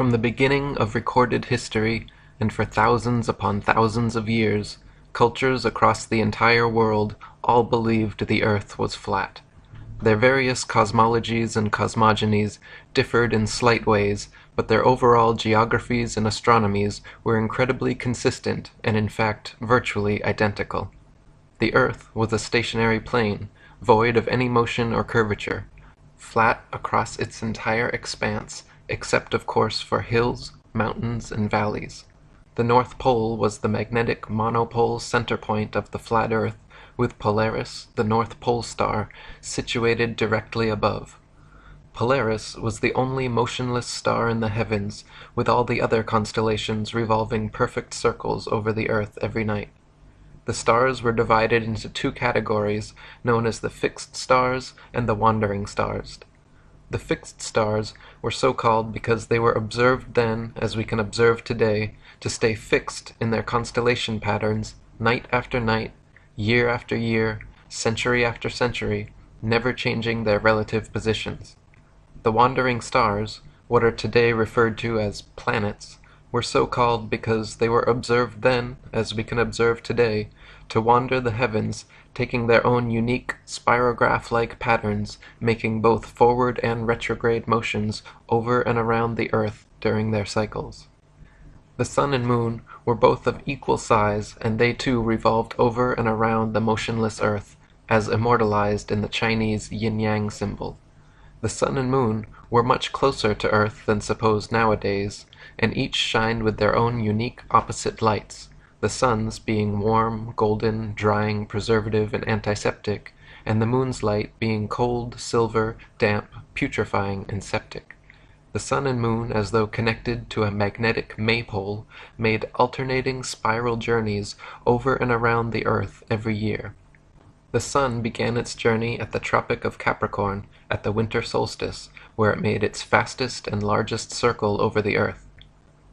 From the beginning of recorded history, and for thousands upon thousands of years, cultures across the entire world all believed the earth was flat. Their various cosmologies and cosmogonies differed in slight ways, but their overall geographies and astronomies were incredibly consistent and in fact virtually identical. The earth was a stationary plane, void of any motion or curvature, flat across its entire expanse, except of course for hills, mountains, and valleys. The North Pole was the magnetic monopole center point of the flat Earth, with Polaris, the North Pole star, situated directly above. Polaris was the only motionless star in the heavens, with all the other constellations revolving perfect circles over the Earth every night. The stars were divided into two categories, known as the fixed stars and the wandering stars. The fixed stars were so called because they were observed then, as we can observe today, to stay fixed in their constellation patterns, night after night, year after year, century after century, never changing their relative positions. The wandering stars, what are today referred to as planets, were so called because they were observed then, as we can observe today, to wander the heavens, taking their own unique spirograph-like patterns, making both forward and retrograde motions over and around the Earth during their cycles. The sun and moon were both of equal size, and they too revolved over and around the motionless Earth, as immortalized in the Chinese yin-yang symbol. The sun and moon were much closer to Earth than supposed nowadays, and each shined with their own unique opposite lights, the sun's being warm, golden, drying, preservative, and antiseptic, and the moon's light being cold, silver, damp, putrefying, and septic. The sun and moon, as though connected to a magnetic maypole, made alternating spiral journeys over and around the Earth every year. The sun began its journey at the Tropic of Capricorn at the winter solstice, where it made its fastest and largest circle over the Earth.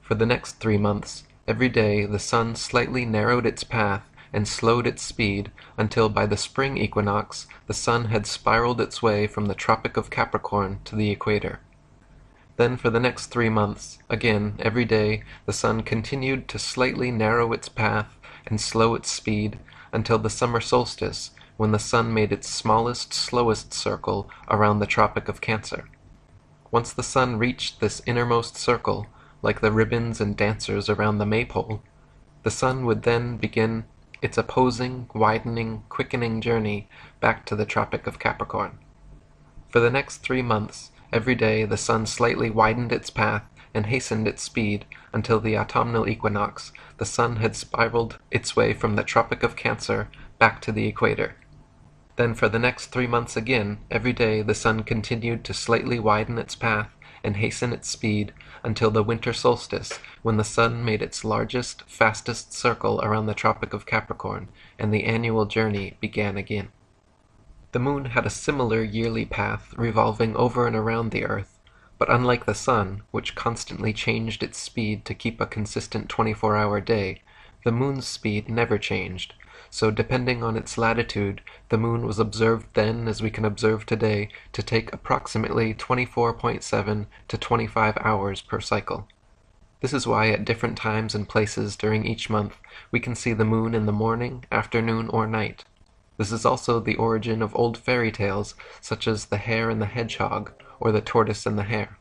For the next 3 months, every day the sun slightly narrowed its path and slowed its speed until by the spring equinox the sun had spiraled its way from the Tropic of Capricorn to the equator. Then for the next 3 months, again every day, the sun continued to slightly narrow its path and slow its speed until the summer solstice, when the sun made its smallest, slowest circle around the Tropic of Cancer. Once the sun reached this innermost circle, like the ribbons and dancers around the maypole, the sun would then begin its opposing, widening, quickening journey back to the Tropic of Capricorn. For the next 3 months, every day the sun slightly widened its path and hastened its speed until the autumnal equinox, the sun had spiraled its way from the Tropic of Cancer back to the equator. Then for the next 3 months again, every day the sun continued to slightly widen its path and hasten its speed until the winter solstice, when the sun made its largest, fastest circle around the Tropic of Capricorn, and the annual journey began again. The moon had a similar yearly path revolving over and around the Earth, but unlike the sun, which constantly changed its speed to keep a consistent 24-hour day, the moon's speed never changed, so depending on its latitude, the moon was observed then, as we can observe today, to take approximately 24.7 to 25 hours per cycle. This is why at different times and places during each month we can see the moon in the morning, afternoon, or night. This is also the origin of old fairy tales such as The Hare and the Hedgehog, or The Tortoise and the Hare.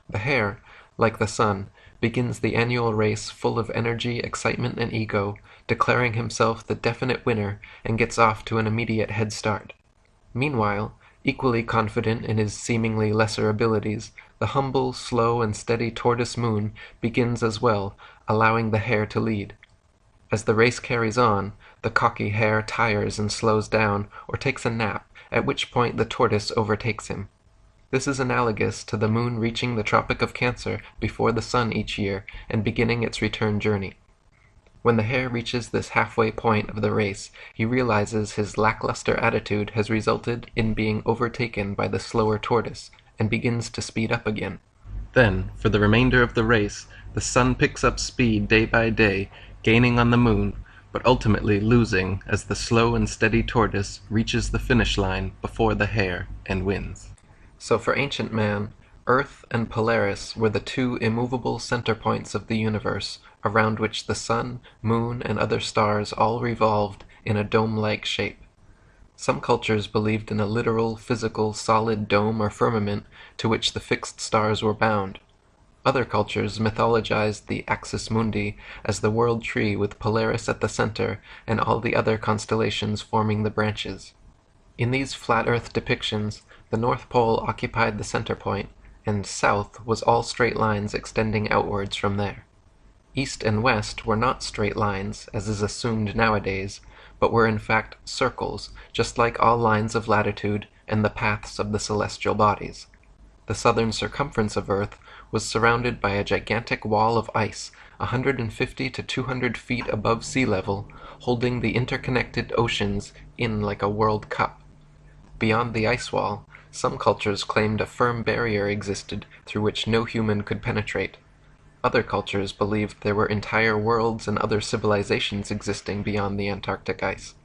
The hare, like the sun, begins the annual race full of energy, excitement, and ego, declaring himself the definite winner, and gets off to an immediate head start. Meanwhile, equally confident in his seemingly lesser abilities, the humble, slow, and steady tortoise moon begins as well, allowing the hare to lead. As the race carries on, the cocky hare tires and slows down, or takes a nap, at which point the tortoise overtakes him. This is analogous to the moon reaching the Tropic of Cancer before the sun each year and beginning its return journey. When the hare reaches this halfway point of the race, he realizes his lackluster attitude has resulted in being overtaken by the slower tortoise, and begins to speed up again. Then, for the remainder of the race, the sun picks up speed day by day, gaining on the moon, but ultimately losing as the slow and steady tortoise reaches the finish line before the hare and wins. So for ancient man, Earth and Polaris were the two immovable center points of the universe, around which the sun, moon, and other stars all revolved in a dome-like shape. Some cultures believed in a literal, physical, solid dome or firmament to which the fixed stars were bound. Other cultures mythologized the axis mundi as the world tree with Polaris at the center and all the other constellations forming the branches. In these flat Earth depictions, the North Pole occupied the center point, and south was all straight lines extending outwards from there. East and west were not straight lines, as is assumed nowadays, but were in fact circles, just like all lines of latitude and the paths of the celestial bodies. The southern circumference of Earth was surrounded by a gigantic wall of ice 150 to 200 feet above sea level, holding the interconnected oceans in like a World Cup. Beyond the ice wall, some cultures claimed a firm barrier existed through which no human could penetrate. Other cultures believed there were entire worlds and other civilizations existing beyond the Antarctic ice.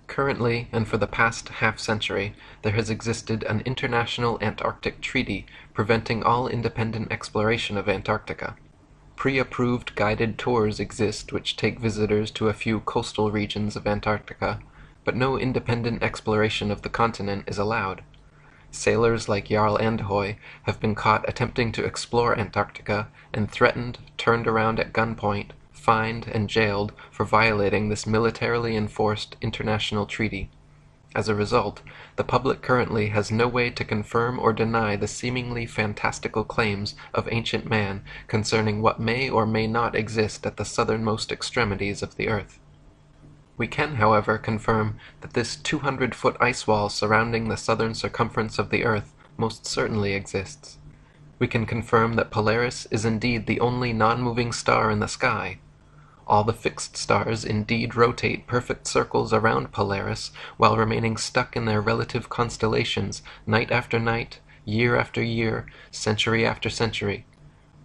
Currently, and for the past half-century, there has existed an international Antarctic treaty preventing all independent exploration of Antarctica. Pre-approved guided tours exist which take visitors to a few coastal regions of Antarctica, but no independent exploration of the continent is allowed. Sailors like Jarl Andhoy have been caught attempting to explore Antarctica and threatened, turned around at gunpoint, fined, and jailed for violating this militarily enforced international treaty. As a result, the public currently has no way to confirm or deny the seemingly fantastical claims of ancient man concerning what may or may not exist at the southernmost extremities of the Earth. We can, however, confirm that this 200-foot ice wall surrounding the southern circumference of the Earth most certainly exists. We can confirm that Polaris is indeed the only non-moving star in the sky. All the fixed stars indeed rotate perfect circles around Polaris while remaining stuck in their relative constellations night after night, year after year, century after century.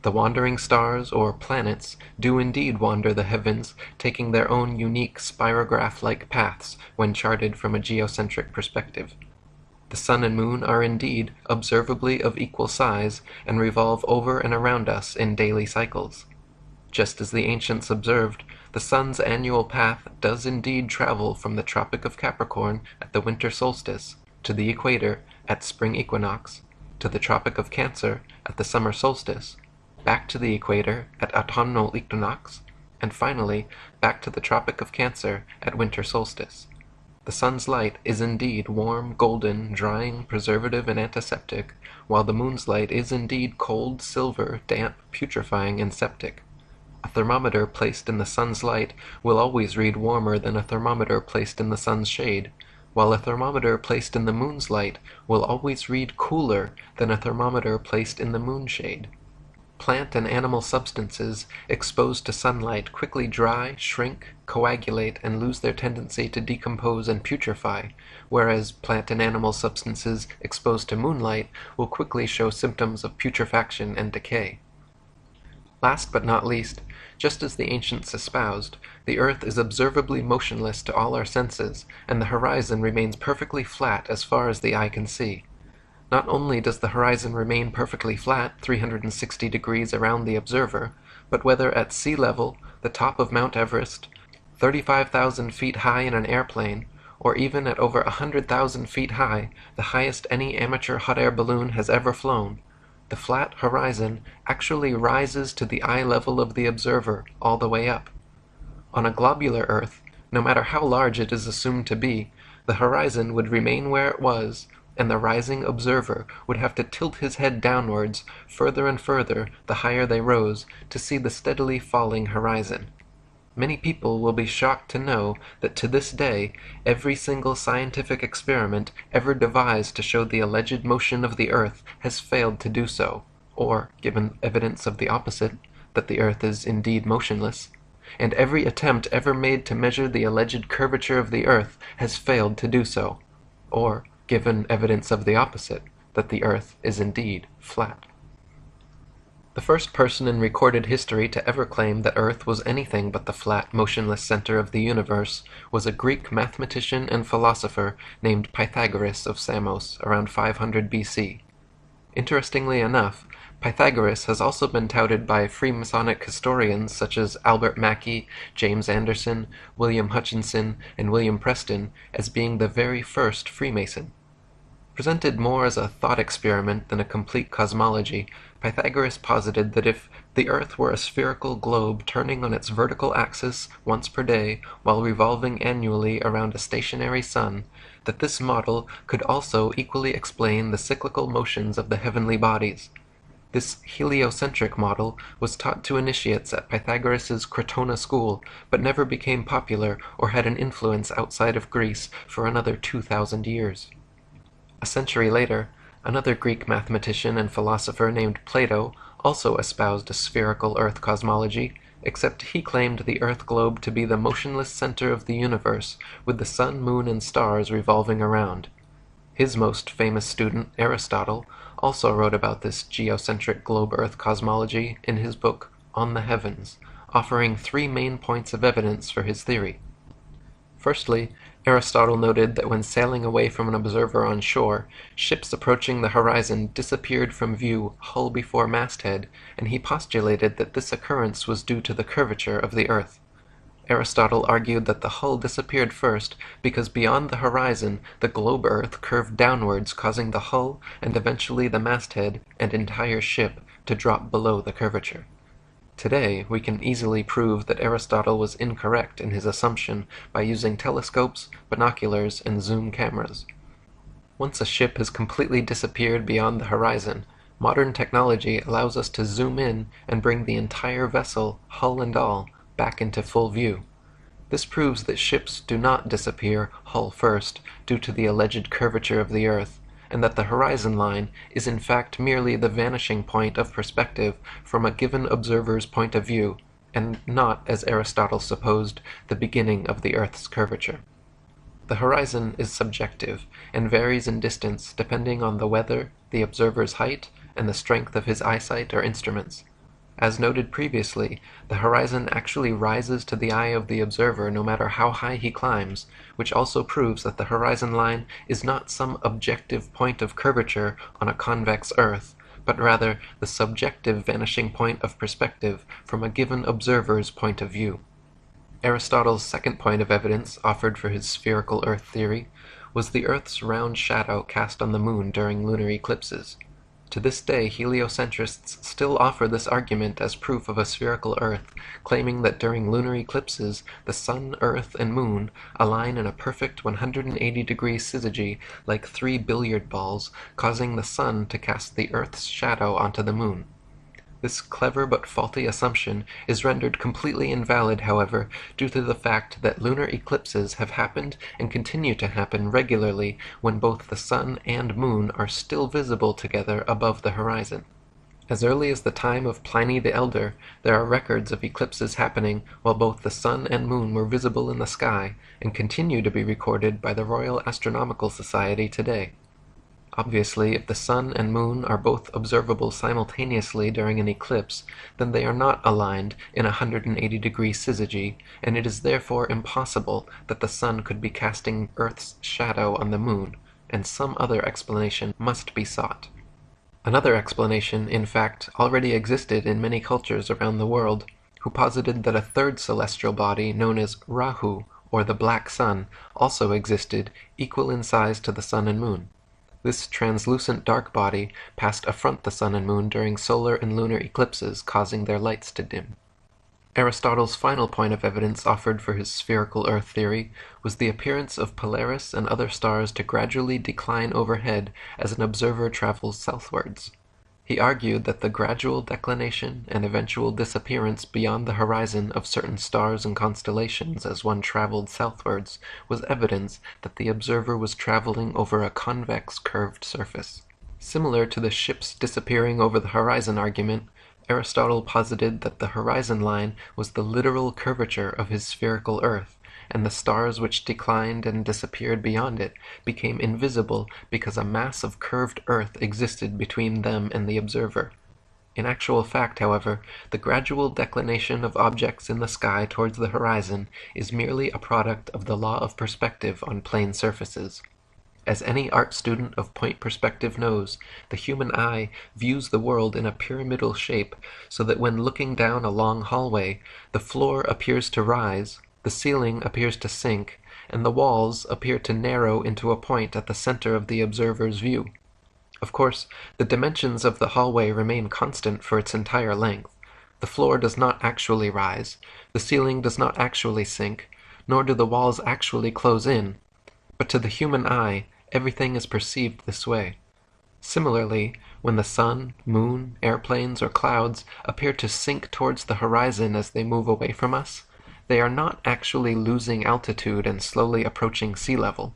The wandering stars, or planets, do indeed wander the heavens, taking their own unique spirograph-like paths when charted from a geocentric perspective. The sun and moon are indeed observably of equal size and revolve over and around us in daily cycles. Just as the ancients observed, the sun's annual path does indeed travel from the Tropic of Capricorn at the winter solstice, to the equator at spring equinox, to the Tropic of Cancer at the summer solstice, back to the equator at autumnal equinox, and finally back to the Tropic of Cancer at winter solstice. The sun's light is indeed warm, golden, drying, preservative, and antiseptic, while the moon's light is indeed cold, silver, damp, putrefying, and septic. A thermometer placed in the sun's light will always read warmer than a thermometer placed in the sun's shade, while a thermometer placed in the moon's light will always read cooler than a thermometer placed in the moon's shade. Plant and animal substances exposed to sunlight quickly dry, shrink, coagulate, and lose their tendency to decompose and putrefy, whereas plant and animal substances exposed to moonlight will quickly show symptoms of putrefaction and decay. Last but not least, just as the ancients espoused, the Earth is observably motionless to all our senses, and the horizon remains perfectly flat as far as the eye can see. Not only does the horizon remain perfectly flat 360 degrees around the observer, but whether at sea level, the top of Mount Everest, 35,000 feet high in an airplane, or even at over 100,000 feet high, the highest any amateur hot air balloon has ever flown, the flat horizon actually rises to the eye level of the observer all the way up. On a globular Earth, no matter how large it is assumed to be, the horizon would remain where it was, and the rising observer would have to tilt his head downwards further and further the higher they rose to see the steadily falling horizon. Many people will be shocked to know that to this day every single scientific experiment ever devised to show the alleged motion of the Earth has failed to do so, or, given evidence of the opposite, that the Earth is indeed motionless, and every attempt ever made to measure the alleged curvature of the Earth has failed to do so, or, given evidence of the opposite, that the Earth is indeed flat. The first person in recorded history to ever claim that Earth was anything but the flat, motionless center of the universe was a Greek mathematician and philosopher named Pythagoras of Samos around 500 BC. Interestingly enough, Pythagoras has also been touted by Freemasonic historians such as Albert Mackey, James Anderson, William Hutchinson, and William Preston as being the very first Freemason. Presented more as a thought experiment than a complete cosmology, Pythagoras posited that if the Earth were a spherical globe turning on its vertical axis once per day while revolving annually around a stationary sun, that this model could also equally explain the cyclical motions of the heavenly bodies. This heliocentric model was taught to initiates at Pythagoras's Crotona school, but never became popular or had an influence outside of Greece for another 2,000 years. A century later, another Greek mathematician and philosopher named Plato also espoused a spherical Earth cosmology, except he claimed the Earth globe to be the motionless center of the universe, with the sun, moon, and stars revolving around. His most famous student, Aristotle, also wrote about this geocentric globe-Earth cosmology in his book On the Heavens, offering three main points of evidence for his theory. Firstly, Aristotle noted that when sailing away from an observer on shore, ships approaching the horizon disappeared from view hull before masthead, and he postulated that this occurrence was due to the curvature of the Earth. Aristotle argued that the hull disappeared first because beyond the horizon the globe Earth curved downwards, causing the hull and eventually the masthead and entire ship to drop below the curvature. Today, we can easily prove that Aristotle was incorrect in his assumption by using telescopes, binoculars, and zoom cameras. Once a ship has completely disappeared beyond the horizon, modern technology allows us to zoom in and bring the entire vessel, hull and all, back into full view. This proves that ships do not disappear hull first due to the alleged curvature of the Earth, and that the horizon line is in fact merely the vanishing point of perspective from a given observer's point of view, and not, as Aristotle supposed, the beginning of the Earth's curvature. The horizon is subjective, and varies in distance depending on the weather, the observer's height, and the strength of his eyesight or instruments. As noted previously, the horizon actually rises to the eye of the observer no matter how high he climbs, which also proves that the horizon line is not some objective point of curvature on a convex Earth, but rather the subjective vanishing point of perspective from a given observer's point of view. Aristotle's second point of evidence offered for his spherical Earth theory was the Earth's round shadow cast on the moon during lunar eclipses. To this day, heliocentrists still offer this argument as proof of a spherical Earth, claiming that during lunar eclipses, the Sun, Earth, and Moon align in a perfect 180-degree syzygy like three billiard balls, causing the Sun to cast the Earth's shadow onto the Moon. This clever but faulty assumption is rendered completely invalid, however, due to the fact that lunar eclipses have happened and continue to happen regularly when both the Sun and Moon are still visible together above the horizon. As early as the time of Pliny the Elder, there are records of eclipses happening while both the Sun and Moon were visible in the sky, and continue to be recorded by the Royal Astronomical Society today. Obviously, if the Sun and Moon are both observable simultaneously during an eclipse, then they are not aligned in a 180-degree syzygy, and it is therefore impossible that the Sun could be casting Earth's shadow on the Moon, and some other explanation must be sought. Another explanation, in fact, already existed in many cultures around the world, who posited that a third celestial body known as Rahu, or the Black Sun, also existed, equal in size to the Sun and Moon. This translucent dark body passed affront the Sun and Moon during solar and lunar eclipses, causing their lights to dim. Aristotle's final point of evidence offered for his spherical Earth theory was the appearance of Polaris and other stars to gradually decline overhead as an observer travels southwards. He argued that the gradual declination and eventual disappearance beyond the horizon of certain stars and constellations as one traveled southwards was evidence that the observer was traveling over a convex curved surface. Similar to the ships disappearing over the horizon argument, Aristotle posited that the horizon line was the literal curvature of his spherical Earth, and the stars which declined and disappeared beyond it became invisible because a mass of curved Earth existed between them and the observer. In actual fact, however, the gradual declination of objects in the sky towards the horizon is merely a product of the law of perspective on plane surfaces. As any art student of point perspective knows, the human eye views the world in a pyramidal shape, so that when looking down a long hallway, the floor appears to rise, the ceiling appears to sink, and the walls appear to narrow into a point at the center of the observer's view. Of course, the dimensions of the hallway remain constant for its entire length. The floor does not actually rise, the ceiling does not actually sink, nor do the walls actually close in. But to the human eye, everything is perceived this way. Similarly, when the sun, moon, airplanes, or clouds appear to sink towards the horizon as they move away from us, they are not actually losing altitude and slowly approaching sea level.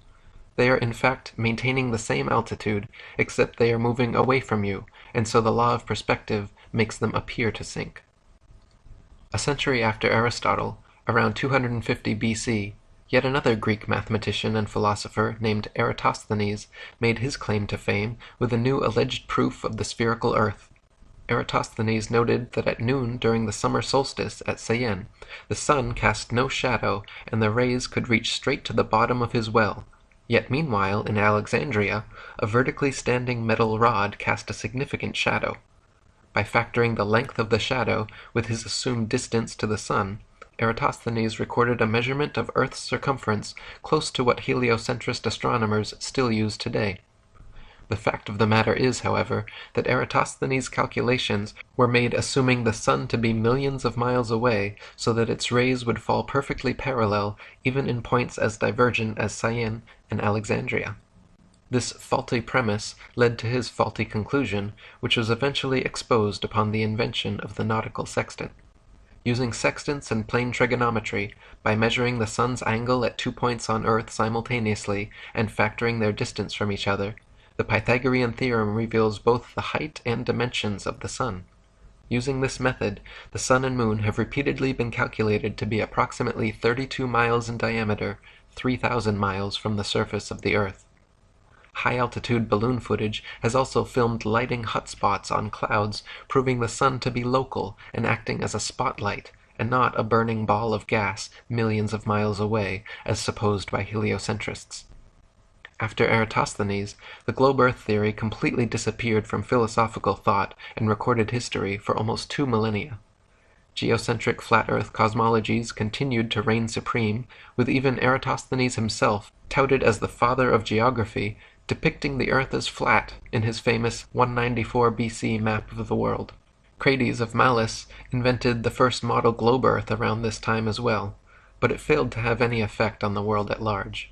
They are in fact maintaining the same altitude, except they are moving away from you, and so the law of perspective makes them appear to sink. A century after Aristotle, around 250 BC, yet another Greek mathematician and philosopher named Eratosthenes made his claim to fame with a new alleged proof of the spherical earth. Eratosthenes noted that at noon during the summer solstice at Syene, the sun cast no shadow and the rays could reach straight to the bottom of his well, yet meanwhile in Alexandria, a vertically standing metal rod cast a significant shadow. By factoring the length of the shadow with his assumed distance to the sun, Eratosthenes recorded a measurement of Earth's circumference close to what heliocentrist astronomers still use today. The fact of the matter is, however, that Eratosthenes' calculations were made assuming the sun to be millions of miles away, so that its rays would fall perfectly parallel even in points as divergent as Syene and Alexandria. This faulty premise led to his faulty conclusion, which was eventually exposed upon the invention of the nautical sextant. Using sextants and plane trigonometry, by measuring the sun's angle at 2 points on Earth simultaneously and factoring their distance from each other, the Pythagorean theorem reveals both the height and dimensions of the sun. Using this method, the sun and moon have repeatedly been calculated to be approximately 32 miles in diameter, 3,000 miles from the surface of the Earth. High-altitude balloon footage has also filmed lighting hotspots on clouds, proving the sun to be local and acting as a spotlight, and not a burning ball of gas millions of miles away, as supposed by heliocentrists. After Eratosthenes, the globe-Earth theory completely disappeared from philosophical thought and recorded history for almost 2 millennia. Geocentric flat Earth cosmologies continued to reign supreme, with even Eratosthenes himself, touted as the father of geography, depicting the Earth as flat in his famous 194 BC map of the world. Crates of Malis invented the first model globe Earth around this time as well, but it failed to have any effect on the world at large.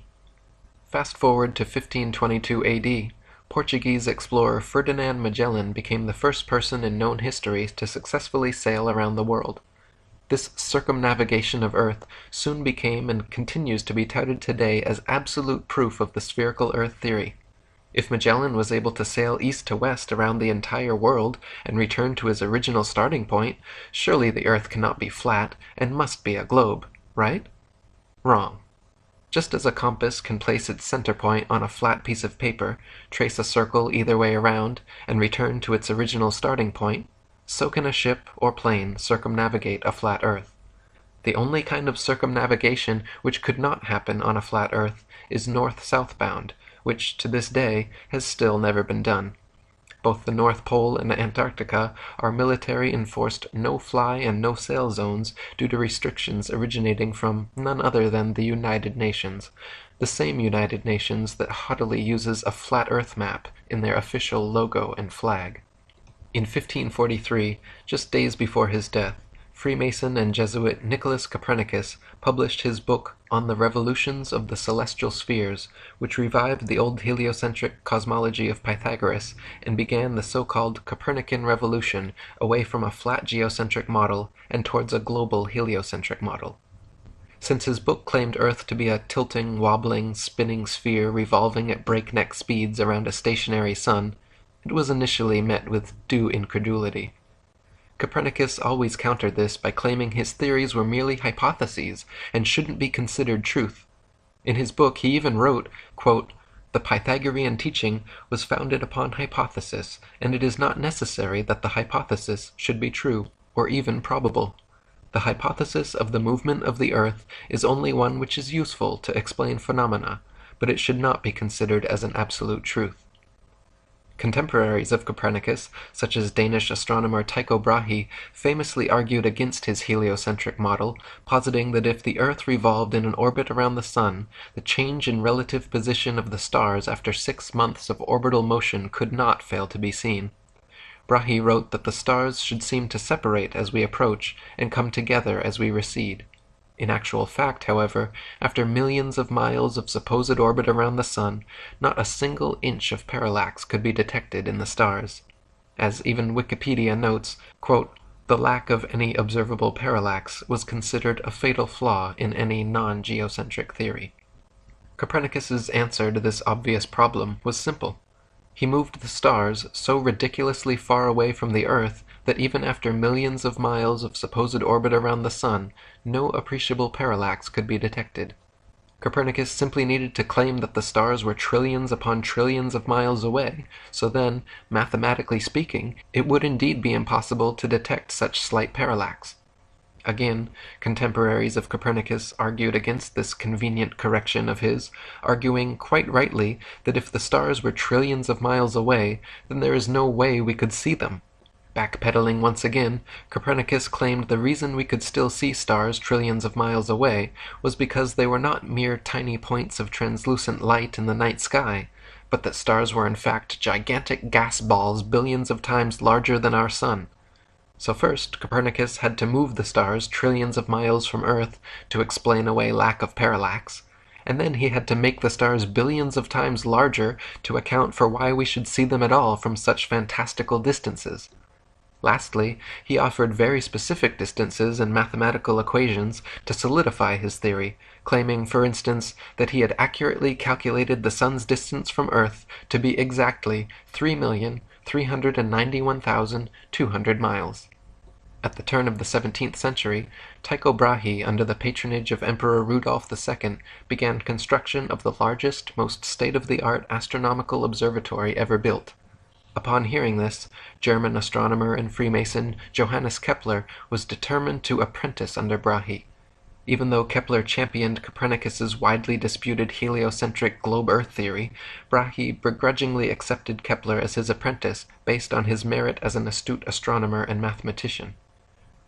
Fast forward to 1522 AD, Portuguese explorer Ferdinand Magellan became the first person in known history to successfully sail around the world. This circumnavigation of Earth soon became and continues to be touted today as absolute proof of the spherical Earth theory. If Magellan was able to sail east to west around the entire world and return to his original starting point, surely the Earth cannot be flat and must be a globe, right? Wrong. Just as a compass can place its center point on a flat piece of paper, trace a circle either way around, and return to its original starting point, so can a ship or plane circumnavigate a flat Earth. The only kind of circumnavigation which could not happen on a flat Earth is north-southbound, which to this day has still never been done. Both the North Pole and Antarctica are military-enforced no-fly and no-sail zones due to restrictions originating from none other than the United Nations, the same United Nations that haughtily uses a flat Earth map in their official logo and flag. In 1543, just days before his death, Freemason and Jesuit Nicholas Copernicus published his book On the Revolutions of the Celestial Spheres, which revived the old heliocentric cosmology of Pythagoras and began the so-called Copernican revolution away from a flat geocentric model and towards a global heliocentric model. Since his book claimed Earth to be a tilting, wobbling, spinning sphere revolving at breakneck speeds around a stationary sun, it was initially met with due incredulity. Copernicus always countered this by claiming his theories were merely hypotheses and shouldn't be considered truth. In his book he even wrote, quote, "The Pythagorean teaching was founded upon hypothesis, and it is not necessary that the hypothesis should be true, or even probable. The hypothesis of the movement of the Earth is only one which is useful to explain phenomena, but it should not be considered as an absolute truth. Contemporaries of Copernicus, such as Danish astronomer Tycho Brahe, famously argued against his heliocentric model, positing that if the Earth revolved in an orbit around the Sun, the change in relative position of the stars after 6 months of orbital motion could not fail to be seen. Brahe wrote that the stars should seem to separate as we approach and come together as we recede. In actual fact, however, after millions of miles of supposed orbit around the Sun, not a single inch of parallax could be detected in the stars. As even Wikipedia notes, quote, "The lack of any observable parallax was considered a fatal flaw in any non-geocentric theory." Copernicus's answer to this obvious problem was simple. He moved the stars so ridiculously far away from the Earth that even after millions of miles of supposed orbit around the Sun, no appreciable parallax could be detected. Copernicus simply needed to claim that the stars were trillions upon trillions of miles away, so then, mathematically speaking, it would indeed be impossible to detect such slight parallax. Again, contemporaries of Copernicus argued against this convenient correction of his, arguing quite rightly that if the stars were trillions of miles away, then there is no way we could see them. Backpedaling once again, Copernicus claimed the reason we could still see stars trillions of miles away was because they were not mere tiny points of translucent light in the night sky, but that stars were in fact gigantic gas balls billions of times larger than our Sun. So first, Copernicus had to move the stars trillions of miles from Earth to explain away lack of parallax, and then he had to make the stars billions of times larger to account for why we should see them at all from such fantastical distances. Lastly, he offered very specific distances and mathematical equations to solidify his theory, claiming, for instance, that he had accurately calculated the Sun's distance from Earth to be exactly 3,391,200 miles. At the turn of the 17th century, Tycho Brahe, under the patronage of Emperor Rudolf II, began construction of the largest, most state-of-the-art astronomical observatory ever built. Upon hearing this, German astronomer and Freemason Johannes Kepler was determined to apprentice under Brahe. Even though Kepler championed Copernicus's widely disputed heliocentric globe-Earth theory, Brahe begrudgingly accepted Kepler as his apprentice based on his merit as an astute astronomer and mathematician.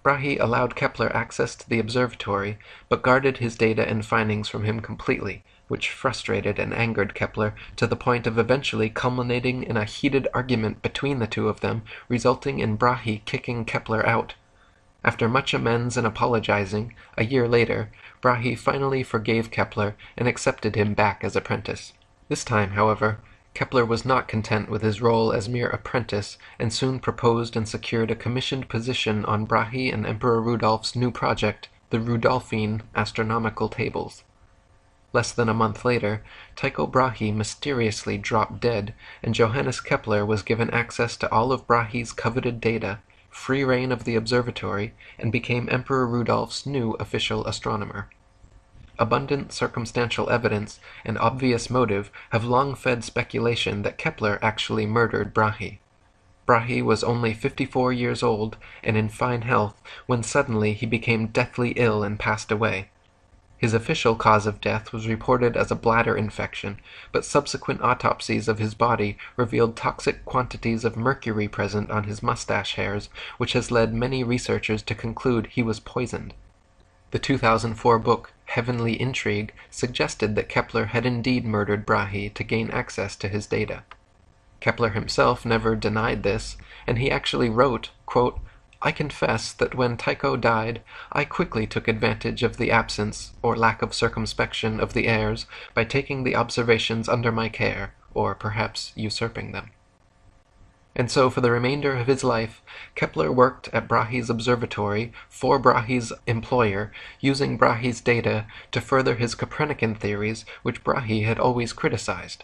Brahe allowed Kepler access to the observatory, but guarded his data and findings from him completely, which frustrated and angered Kepler to the point of eventually culminating in a heated argument between the two of them, resulting in Brahe kicking Kepler out. After much amends and apologizing, a year later, Brahe finally forgave Kepler and accepted him back as apprentice. This time, however, Kepler was not content with his role as mere apprentice and soon proposed and secured a commissioned position on Brahe and Emperor Rudolph's new project, the Rudolphine astronomical tables. Less than a month later, Tycho Brahe mysteriously dropped dead, and Johannes Kepler was given access to all of Brahe's coveted data, free rein of the observatory, and became Emperor Rudolph's new official astronomer. Abundant circumstantial evidence and obvious motive have long fed speculation that Kepler actually murdered Brahe. Brahe was only 54 years old and in fine health when suddenly he became deathly ill and passed away. His official cause of death was reported as a bladder infection, but subsequent autopsies of his body revealed toxic quantities of mercury present on his mustache hairs, which has led many researchers to conclude he was poisoned. The 2004 book Heavenly Intrigue suggested that Kepler had indeed murdered Brahe to gain access to his data. Kepler himself never denied this, and he actually wrote, quote, "I confess that when Tycho died, I quickly took advantage of the absence or lack of circumspection of the heirs by taking the observations under my care, or perhaps usurping them." And so for the remainder of his life, Kepler worked at Brahe's observatory for Brahe's employer, using Brahe's data to further his Copernican theories, which Brahe had always criticized.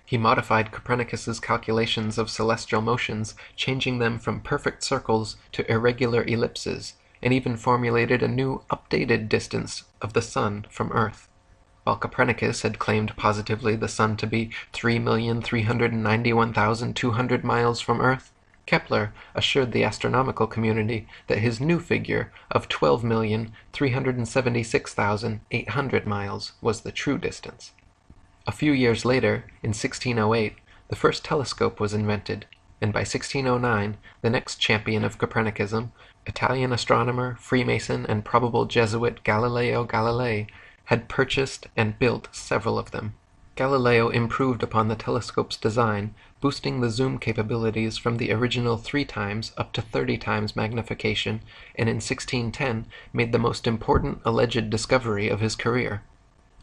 He modified Copernicus's calculations of celestial motions, changing them from perfect circles to irregular ellipses, and even formulated a new, updated distance of the Sun from Earth. While Copernicus had claimed positively the Sun to be 3,391,200 miles from Earth, Kepler assured the astronomical community that his new figure of 12,376,800 miles was the true distance. A few years later, in 1608, the first telescope was invented, and by 1609, the next champion of Copernicism, Italian astronomer, Freemason, and probable Jesuit Galileo Galilei, had purchased and built several of them. Galileo improved upon the telescope's design, boosting the zoom capabilities from the original 3 times up to 30 times magnification, and in 1610 made the most important alleged discovery of his career.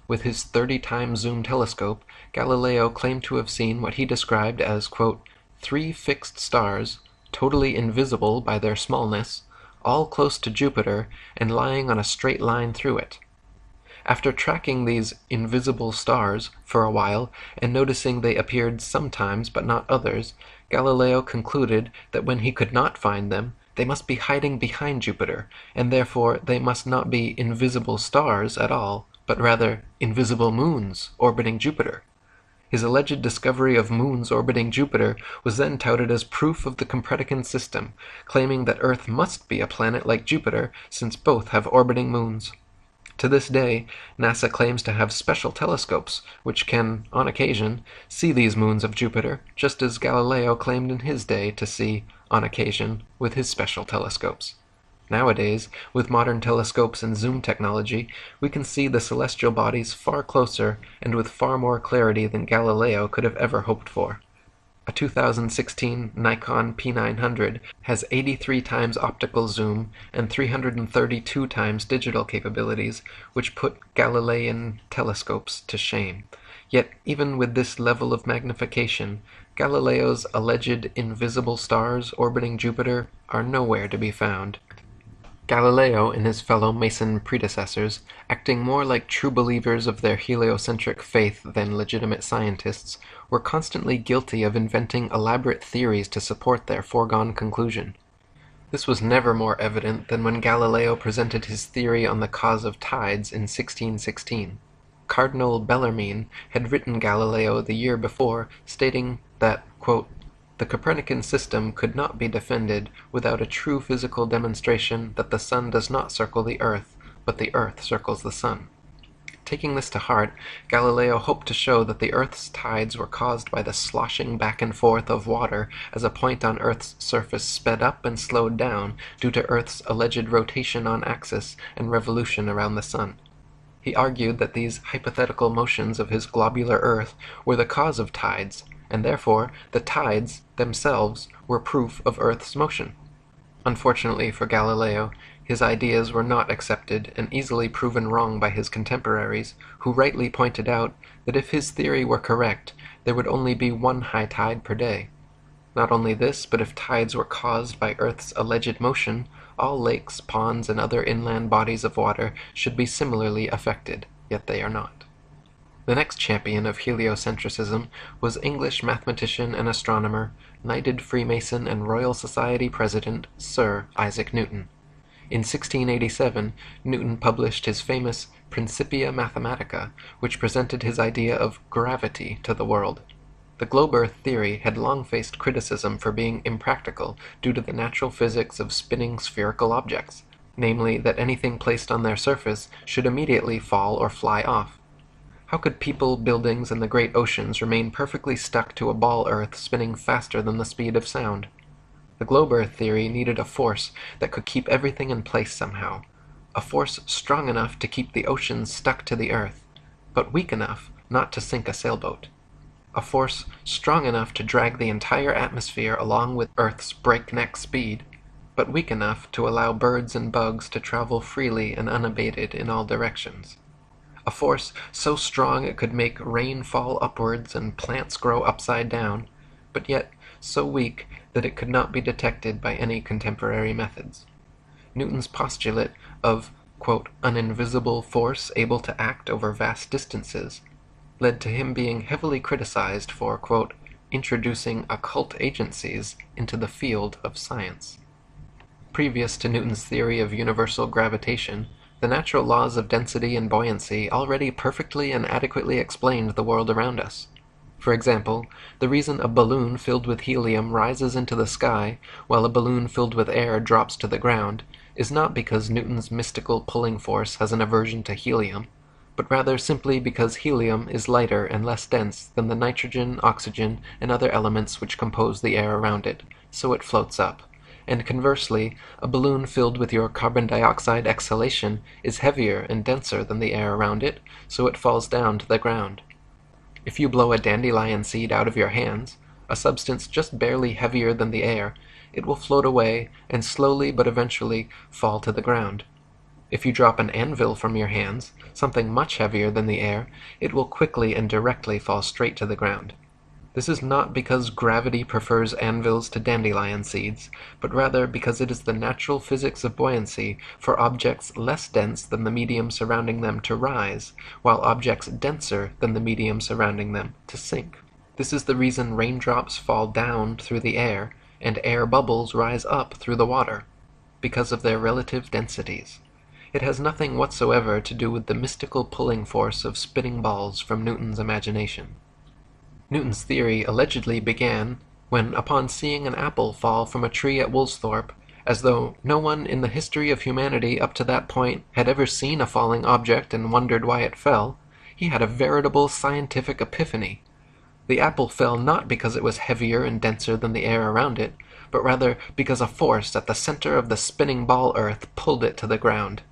With his 30-time zoom telescope, Galileo claimed to have seen what he described as, quote, 3 fixed stars, totally invisible by their smallness, all close to Jupiter and lying on a straight line through it. After tracking these invisible stars for a while and noticing they appeared sometimes but not others, Galileo concluded that when he could not find them, they must be hiding behind Jupiter, and therefore they must not be invisible stars at all, but rather invisible moons orbiting Jupiter. His alleged discovery of moons orbiting Jupiter was then touted as proof of the Copernican system, claiming that Earth must be a planet like Jupiter since both have orbiting moons. To this day, NASA claims to have special telescopes which can, on occasion, see these moons of Jupiter, just as Galileo claimed in his day to see, on occasion, with his special telescopes. Nowadays, with modern telescopes and zoom technology, we can see the celestial bodies far closer and with far more clarity than Galileo could have ever hoped for. A 2016 Nikon P900 has 83 times optical zoom and 332 times digital capabilities, which put Galilean telescopes to shame. Yet, even with this level of magnification, Galileo's alleged invisible stars orbiting Jupiter are nowhere to be found. Galileo and his fellow Mason predecessors, acting more like true believers of their heliocentric faith than legitimate scientists, were constantly guilty of inventing elaborate theories to support their foregone conclusion. This was never more evident than when Galileo presented his theory on the cause of tides in 1616. Cardinal Bellarmine had written Galileo the year before, stating that, quote, the Copernican system could not be defended without a true physical demonstration that the sun does not circle the earth, but the earth circles the sun. Taking this to heart, Galileo hoped to show that the earth's tides were caused by the sloshing back and forth of water as a point on earth's surface sped up and slowed down due to earth's alleged rotation on axis and revolution around the sun. He argued that these hypothetical motions of his globular earth were the cause of tides, and therefore the tides themselves were proof of Earth's motion. Unfortunately for Galileo, his ideas were not accepted and easily proven wrong by his contemporaries, who rightly pointed out that if his theory were correct, there would only be one high tide per day. Not only this, but if tides were caused by Earth's alleged motion, all lakes, ponds, and other inland bodies of water should be similarly affected, yet they are not. The next champion of heliocentricism was English mathematician and astronomer, knighted Freemason and Royal Society President Sir Isaac Newton. In 1687, Newton published his famous Principia Mathematica, which presented his idea of gravity to the world. The globe Earth theory had long faced criticism for being impractical due to the natural physics of spinning spherical objects, namely that anything placed on their surface should immediately fall or fly off. How could people, buildings, and the great oceans remain perfectly stuck to a ball Earth spinning faster than the speed of sound? The globe Earth theory needed a force that could keep everything in place somehow, a force strong enough to keep the oceans stuck to the Earth, but weak enough not to sink a sailboat, a force strong enough to drag the entire atmosphere along with Earth's breakneck speed, but weak enough to allow birds and bugs to travel freely and unabated in all directions. A force so strong it could make rain fall upwards and plants grow upside down, but yet so weak that it could not be detected by any contemporary methods. Newton's postulate of, quote, an invisible force able to act over vast distances led to him being heavily criticized for, quote, introducing occult agencies into the field of science. Previous to Newton's theory of universal gravitation, the natural laws of density and buoyancy already perfectly and adequately explained the world around us. For example, the reason a balloon filled with helium rises into the sky while a balloon filled with air drops to the ground is not because Newton's mystical pulling force has an aversion to helium, but rather simply because helium is lighter and less dense than the nitrogen, oxygen, and other elements which compose the air around it, so it floats up. And conversely, a balloon filled with your carbon dioxide exhalation is heavier and denser than the air around it, so it falls down to the ground. If you blow a dandelion seed out of your hands, a substance just barely heavier than the air, it will float away and slowly but eventually fall to the ground. If you drop an anvil from your hands, something much heavier than the air, it will quickly and directly fall straight to the ground. This is not because gravity prefers anvils to dandelion seeds, but rather because it is the natural physics of buoyancy for objects less dense than the medium surrounding them to rise, while objects denser than the medium surrounding them to sink. This is the reason raindrops fall down through the air and air bubbles rise up through the water, because of their relative densities. It has nothing whatsoever to do with the mystical pulling force of spinning balls from Newton's imagination. Newton's theory allegedly began when, upon seeing an apple fall from a tree at Woolsthorpe, as though no one in the history of humanity up to that point had ever seen a falling object and wondered why it fell, he had a veritable scientific epiphany. The apple fell not because it was heavier and denser than the air around it, but rather because a force at the center of the spinning ball earth pulled it to the ground.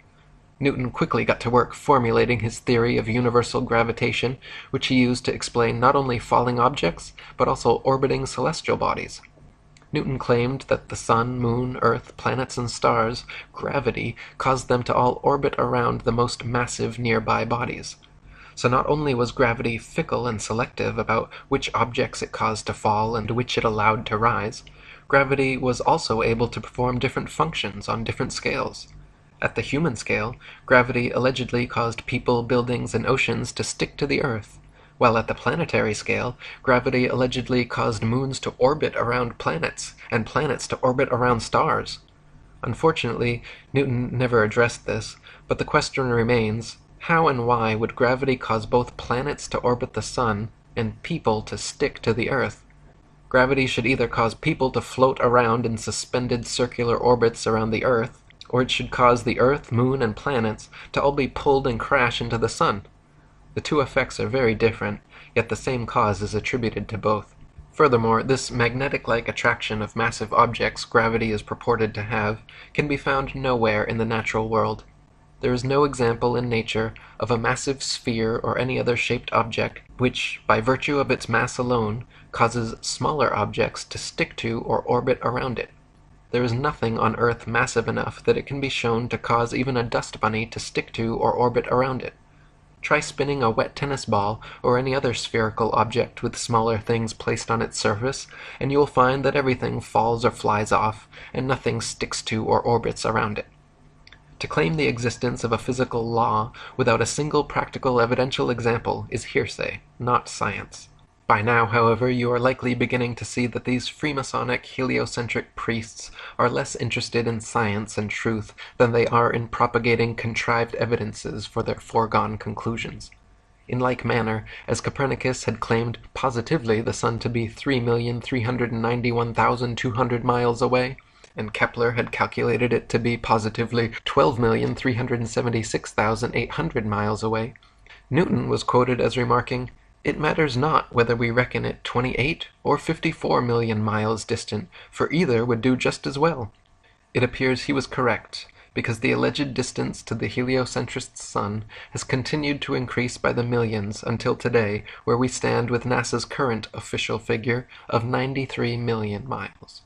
Newton quickly got to work formulating his theory of universal gravitation, which he used to explain not only falling objects, but also orbiting celestial bodies. Newton claimed that the sun, moon, earth, planets, and stars, gravity, caused them to all orbit around the most massive nearby bodies. So not only was gravity fickle and selective about which objects it caused to fall and which it allowed to rise, gravity was also able to perform different functions on different scales. At the human scale, gravity allegedly caused people, buildings, and oceans to stick to the Earth, while at the planetary scale, gravity allegedly caused moons to orbit around planets, and planets to orbit around stars. Unfortunately, Newton never addressed this, but the question remains, how and why would gravity cause both planets to orbit the sun and people to stick to the Earth? Gravity should either cause people to float around in suspended circular orbits around the Earth, or it should cause the Earth, Moon, and planets to all be pulled and crash into the Sun. The two effects are very different, yet the same cause is attributed to both. Furthermore, this magnetic-like attraction of massive objects gravity is purported to have can be found nowhere in the natural world. There is no example in nature of a massive sphere or any other shaped object which, by virtue of its mass alone, causes smaller objects to stick to or orbit around it. There is nothing on Earth massive enough that it can be shown to cause even a dust bunny to stick to or orbit around it. Try spinning a wet tennis ball or any other spherical object with smaller things placed on its surface, and you will find that everything falls or flies off, and nothing sticks to or orbits around it. To claim the existence of a physical law without a single practical evidential example is hearsay, not science. By now, however, you are likely beginning to see that these Freemasonic heliocentric priests are less interested in science and truth than they are in propagating contrived evidences for their foregone conclusions. In like manner, as Copernicus had claimed positively the sun to be 3,391,200 miles away, and Kepler had calculated it to be positively 12,376,800 miles away, Newton was quoted as remarking, "It matters not whether we reckon it 28 or 54 million miles distant, for either would do just as well." It appears he was correct, because the alleged distance to the heliocentrist sun has continued to increase by the millions until today, where we stand with NASA's current official figure of 93 million miles.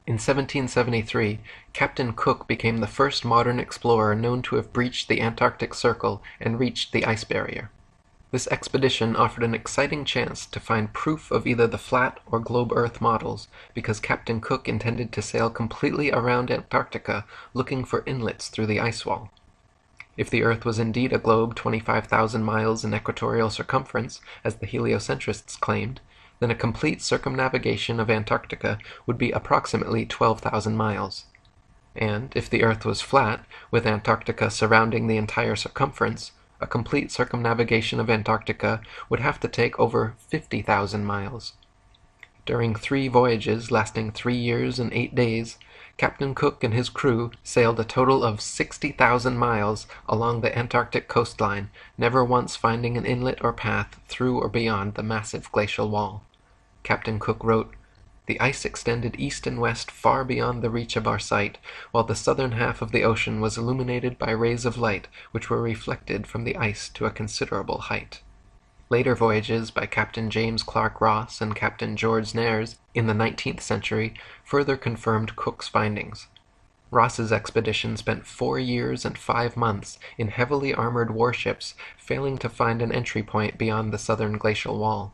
In 1773, Captain Cook became the first modern explorer known to have breached the Antarctic Circle and reached the ice barrier. This expedition offered an exciting chance to find proof of either the flat or globe Earth models, because Captain Cook intended to sail completely around Antarctica looking for inlets through the ice wall. If the Earth was indeed a globe 25,000 miles in equatorial circumference, as the heliocentrists claimed, then a complete circumnavigation of Antarctica would be approximately 12,000 miles. And if the Earth was flat, with Antarctica surrounding the entire circumference, a complete circumnavigation of Antarctica would have to take over 50,000 miles. During 3 voyages lasting 3 years and 8 days, Captain Cook and his crew sailed a total of 60,000 miles along the Antarctic coastline, never once finding an inlet or path through or beyond the massive glacial wall. Captain Cook wrote, "The ice extended east and west far beyond the reach of our sight, while the southern half of the ocean was illuminated by rays of light which were reflected from the ice to a considerable height." Later voyages by Captain James Clark Ross and Captain George Nares in the 19th century further confirmed Cook's findings. Ross's expedition spent 4 years and 5 months in heavily armored warships, failing to find an entry point beyond the southern glacial wall.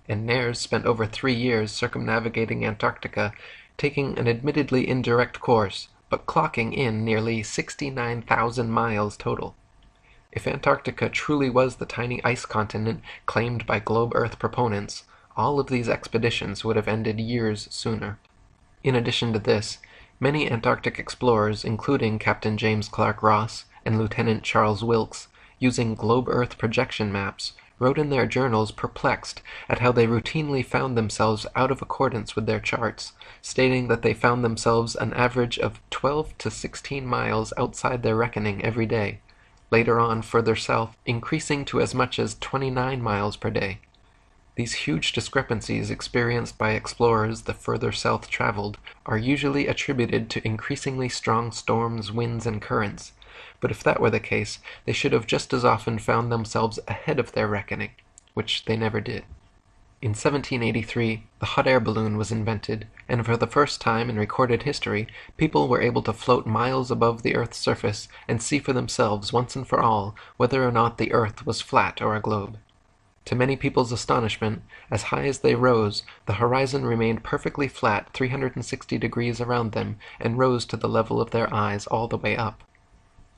And Nares spent over 3 years circumnavigating Antarctica, taking an admittedly indirect course, but clocking in nearly 69,000 miles total. If Antarctica truly was the tiny ice continent claimed by globe Earth proponents, all of these expeditions would have ended years sooner. In addition to this, many Antarctic explorers, including Captain James Clark Ross and Lieutenant Charles Wilkes, using globe Earth projection maps, wrote in their journals perplexed at how they routinely found themselves out of accordance with their charts, stating that they found themselves an average of 12 to 16 miles outside their reckoning every day, later on further south increasing to as much as 29 miles per day. These huge discrepancies experienced by explorers the further south traveled are usually attributed to increasingly strong storms, winds, and currents, but if that were the case, they should have just as often found themselves ahead of their reckoning, which they never did. In 1783, the hot air balloon was invented, and for the first time in recorded history, people were able to float miles above the Earth's surface and see for themselves once and for all whether or not the Earth was flat or a globe. To many people's astonishment, as high as they rose, the horizon remained perfectly flat 360 degrees around them and rose to the level of their eyes all the way up.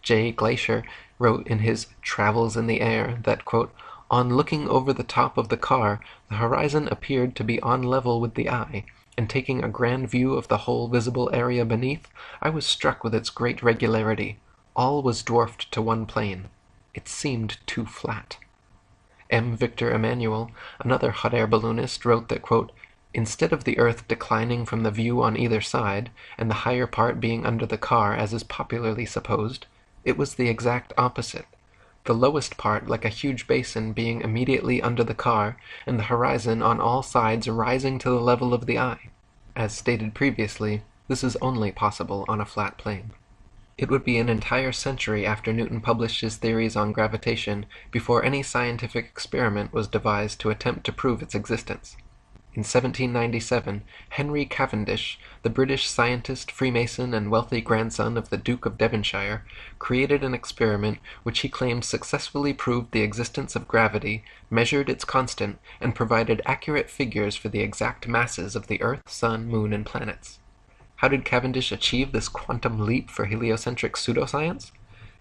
J. Glaisher wrote in his Travels in the Air that, quote, "On looking over the top of the car, the horizon appeared to be on level with the eye, and taking a grand view of the whole visible area beneath, I was struck with its great regularity. All was dwarfed to one plane. It seemed too flat." M. Victor Emmanuel, another hot air balloonist, wrote that, quote, "Instead of the Earth declining from the view on either side, and the higher part being under the car as is popularly supposed, it was the exact opposite, the lowest part like a huge basin being immediately under the car, and the horizon on all sides rising to the level of the eye. As stated previously, this is only possible on a flat plane." It would be an entire century after Newton published his theories on gravitation before any scientific experiment was devised to attempt to prove its existence. In 1797, Henry Cavendish, the British scientist, Freemason, and wealthy grandson of the Duke of Devonshire, created an experiment which he claimed successfully proved the existence of gravity, measured its constant, and provided accurate figures for the exact masses of the Earth, Sun, Moon, and planets. How did Cavendish achieve this quantum leap for heliocentric pseudoscience?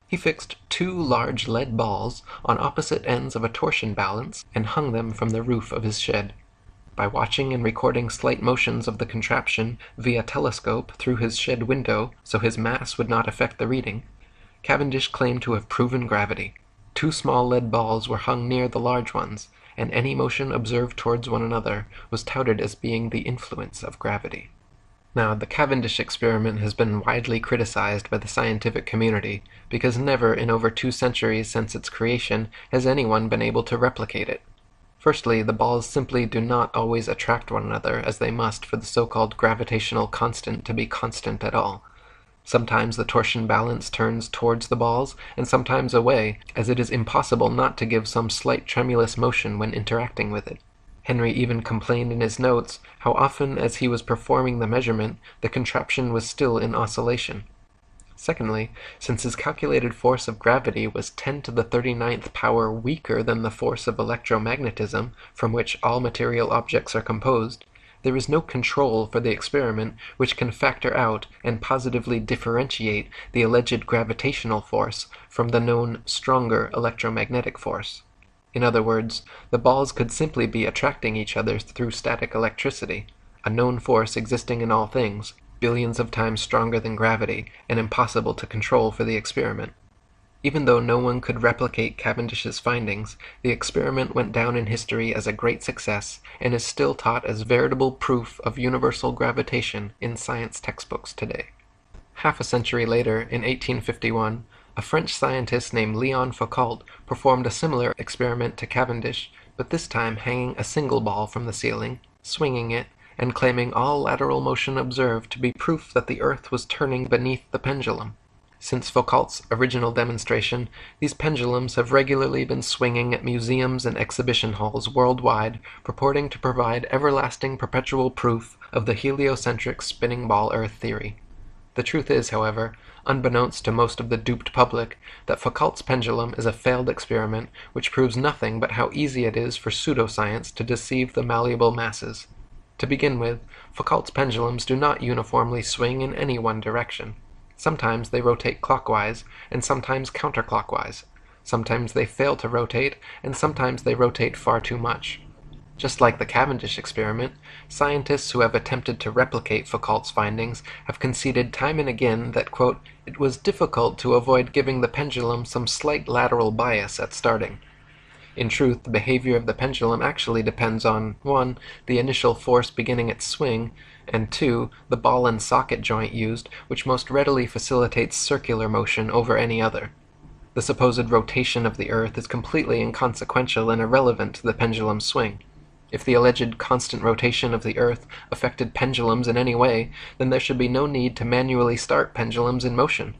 He fixed 2 large lead balls on opposite ends of a torsion balance and hung them from the roof of his shed. By watching and recording slight motions of the contraption via telescope through his shed window so his mass would not affect the reading, Cavendish claimed to have proven gravity. 2 small lead balls were hung near the large ones, and any motion observed towards one another was touted as being the influence of gravity. Now, the Cavendish experiment has been widely criticized by the scientific community because never in over 2 centuries since its creation has anyone been able to replicate it. Firstly, the balls simply do not always attract one another as they must for the so-called gravitational constant to be constant at all. Sometimes the torsion balance turns towards the balls and sometimes away, as it is impossible not to give some slight tremulous motion when interacting with it. Henry even complained in his notes how often as he was performing the measurement, the contraption was still in oscillation. Secondly, since his calculated force of gravity was 10 to the 39th power weaker than the force of electromagnetism, from which all material objects are composed, there is no control for the experiment which can factor out and positively differentiate the alleged gravitational force from the known stronger electromagnetic force. In other words, the balls could simply be attracting each other through static electricity, a known force existing in all things, billions of times stronger than gravity, and impossible to control for the experiment. Even though no one could replicate Cavendish's findings, the experiment went down in history as a great success and is still taught as veritable proof of universal gravitation in science textbooks today. Half a century later, in 1851, a French scientist named Léon Foucault performed a similar experiment to Cavendish, but this time hanging a single ball from the ceiling, swinging it, and claiming all lateral motion observed to be proof that the Earth was turning beneath the pendulum. Since Foucault's original demonstration, these pendulums have regularly been swinging at museums and exhibition halls worldwide, purporting to provide everlasting perpetual proof of the heliocentric spinning ball Earth theory. The truth is, however, unbeknownst to most of the duped public, that Foucault's pendulum is a failed experiment which proves nothing but how easy it is for pseudoscience to deceive the malleable masses. To begin with, Foucault's pendulums do not uniformly swing in any one direction. Sometimes they rotate clockwise, and sometimes counterclockwise. Sometimes they fail to rotate, and sometimes they rotate far too much. Just like the Cavendish experiment, scientists who have attempted to replicate Foucault's findings have conceded time and again that, quote, it was difficult to avoid giving the pendulum some slight lateral bias at starting. In truth, the behavior of the pendulum actually depends on 1. The initial force beginning its swing, and 2. The ball and socket joint used, which most readily facilitates circular motion over any other. The supposed rotation of the Earth is completely inconsequential and irrelevant to the pendulum's swing. If the alleged constant rotation of the Earth affected pendulums in any way, then there should be no need to manually start pendulums in motion.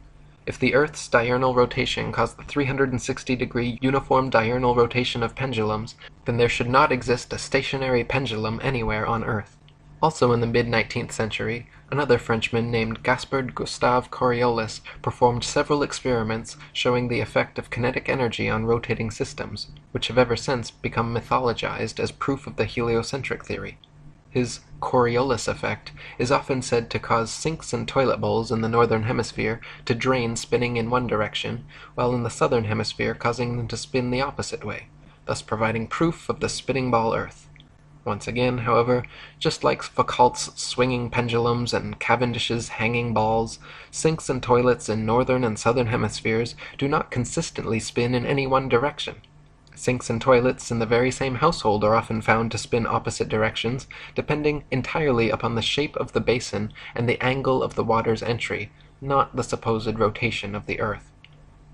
If the Earth's diurnal rotation caused the 360-degree uniform diurnal rotation of pendulums, then there should not exist a stationary pendulum anywhere on Earth. Also in the mid-19th century, another Frenchman named Gaspard Gustave Coriolis performed several experiments showing the effect of kinetic energy on rotating systems, which have ever since become mythologized as proof of the heliocentric theory. His Coriolis effect is often said to cause sinks and toilet bowls in the northern hemisphere to drain spinning in one direction, while in the southern hemisphere causing them to spin the opposite way, thus providing proof of the spinning ball Earth. Once again, however, just like Foucault's swinging pendulums and Cavendish's hanging balls, sinks and toilets in northern and southern hemispheres do not consistently spin in any one direction. Sinks and toilets in the very same household are often found to spin opposite directions, depending entirely upon the shape of the basin and the angle of the water's entry, not the supposed rotation of the Earth.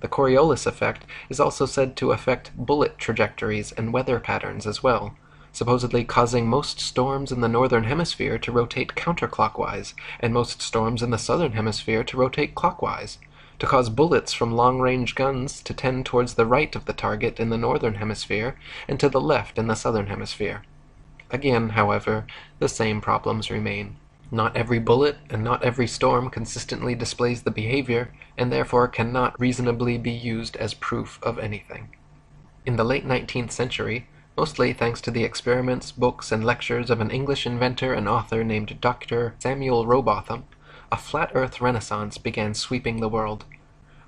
The Coriolis effect is also said to affect bullet trajectories and weather patterns as well, supposedly causing most storms in the northern hemisphere to rotate counterclockwise, and most storms in the southern hemisphere to rotate clockwise, to cause bullets from long-range guns to tend towards the right of the target in the northern hemisphere, and to the left in the southern hemisphere. Again, however, the same problems remain. Not every bullet and not every storm consistently displays the behavior, and therefore cannot reasonably be used as proof of anything. In the late 19th century, mostly thanks to the experiments, books, and lectures of an English inventor and author named Dr. Samuel Rowbotham, a flat Earth renaissance began sweeping the world.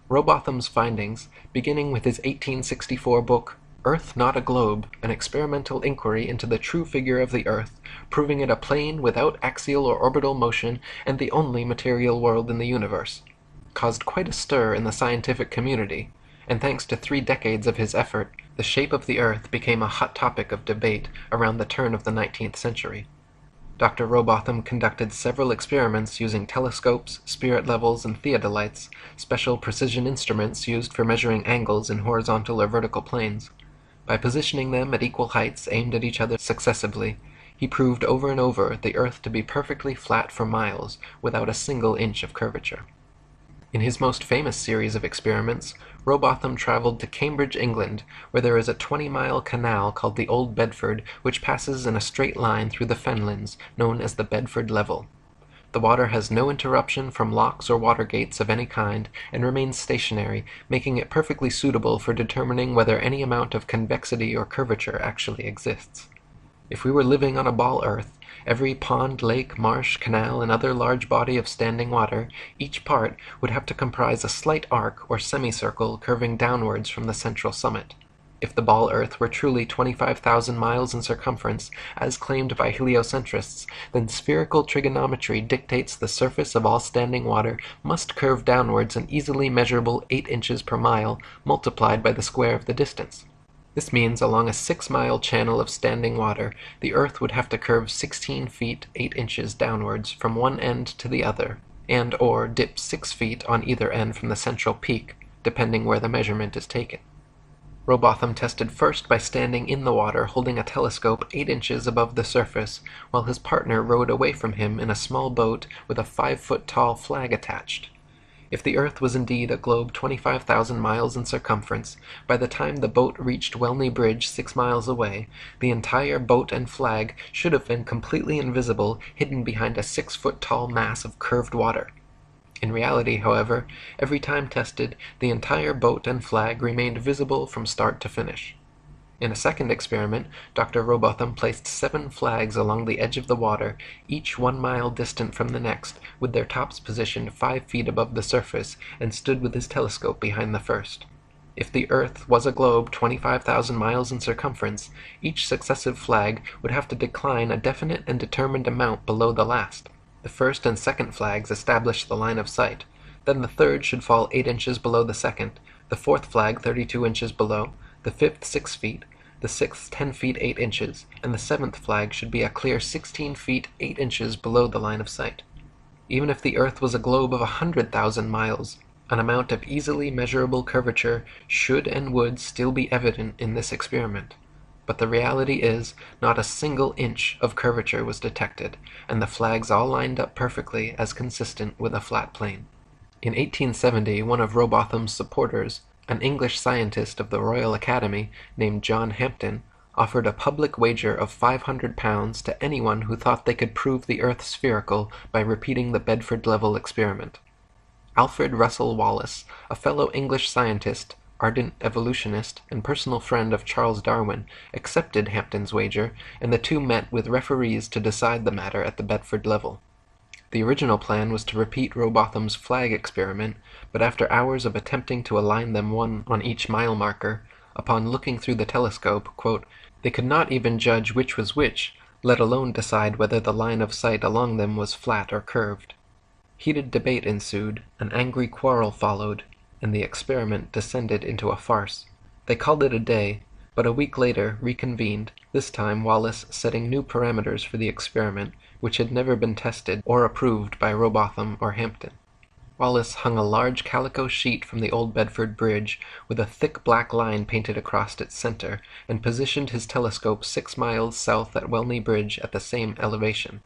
Rowbotham's findings, beginning with his 1864 book, Earth Not a Globe, an experimental inquiry into the true figure of the Earth, proving it a plane without axial or orbital motion and the only material world in the universe, caused quite a stir in the scientific community, and thanks to 3 decades of his effort, the shape of the Earth became a hot topic of debate around the turn of the 19th century. Dr. Rowbotham conducted several experiments using telescopes, spirit levels, and theodolites, special precision instruments used for measuring angles in horizontal or vertical planes. By positioning them at equal heights aimed at each other successively, he proved over and over the Earth to be perfectly flat for miles, without a single inch of curvature. In his most famous series of experiments, Rowbotham traveled to Cambridge, England, where there is a 20-mile canal called the Old Bedford, which passes in a straight line through the fenlands, known as the Bedford Level. The water has no interruption from locks or water gates of any kind, and remains stationary, making it perfectly suitable for determining whether any amount of convexity or curvature actually exists. If we were living on a ball Earth, every pond, lake, marsh, canal, and other large body of standing water, each part would have to comprise a slight arc or semicircle curving downwards from the central summit. If the ball Earth were truly 25,000 miles in circumference, as claimed by heliocentrists, then spherical trigonometry dictates the surface of all standing water must curve downwards an easily measurable 8 inches per mile, multiplied by the square of the distance. This means along a 6-mile channel of standing water, the Earth would have to curve 16 feet 8 inches downwards from one end to the other, and/or dip 6 feet on either end from the central peak, depending where the measurement is taken. Rowbotham tested first by standing in the water holding a telescope 8 inches above the surface, while his partner rowed away from him in a small boat with a 5-foot-tall flag attached. If the Earth was indeed a globe 25,000 miles in circumference, by the time the boat reached Welney Bridge 6 miles away, the entire boat and flag should have been completely invisible, hidden behind a 6-foot-tall mass of curved water. In reality, however, every time tested, the entire boat and flag remained visible from start to finish. In a second experiment, Dr. Rowbotham placed 7 flags along the edge of the water, each 1 mile distant from the next, with their tops positioned 5 feet above the surface, and stood with his telescope behind the first. If the Earth was a globe 25,000 miles in circumference, each successive flag would have to decline a definite and determined amount below the last. The first and second flags established the line of sight. Then the third should fall 8 inches below the second, the fourth flag 32 inches below, the fifth 6 feet, the sixth 10 feet 8 inches, and the seventh flag should be a clear 16 feet 8 inches below the line of sight. Even if the Earth was a globe of 100,000 miles, an amount of easily measurable curvature should and would still be evident in this experiment. But the reality is, not a single inch of curvature was detected, and the flags all lined up perfectly as consistent with a flat plane. In 1870, one of Rowbotham's supporters, an English scientist of the Royal Academy named John Hampden, offered a public wager of £500 to anyone who thought they could prove the Earth spherical by repeating the Bedford level experiment. Alfred Russel Wallace, a fellow English scientist, ardent evolutionist, and personal friend of Charles Darwin, accepted Hampden's wager, and the two met with referees to decide the matter at the Bedford level. The original plan was to repeat Rowbotham's flag experiment, but after hours of attempting to align them one on each mile marker, upon looking through the telescope, quote, they could not even judge which was which, let alone decide whether the line of sight along them was flat or curved. Heated debate ensued, an angry quarrel followed, and the experiment descended into a farce. They called it a day, but a week later reconvened, this time Wallace setting new parameters for the experiment, which had never been tested or approved by Rowbotham or Hampden. Wallace hung a large calico sheet from the old Bedford Bridge, with a thick black line painted across its center, and positioned his telescope 6 miles south at Welney Bridge at the same elevation.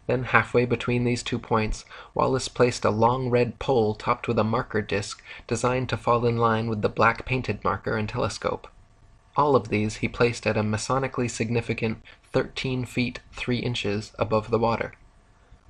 Then, halfway between these 2 points, Wallace placed a long red pole topped with a marker disc designed to fall in line with the black painted marker and telescope. All of these he placed at a masonically significant 13 feet 3 inches above the water.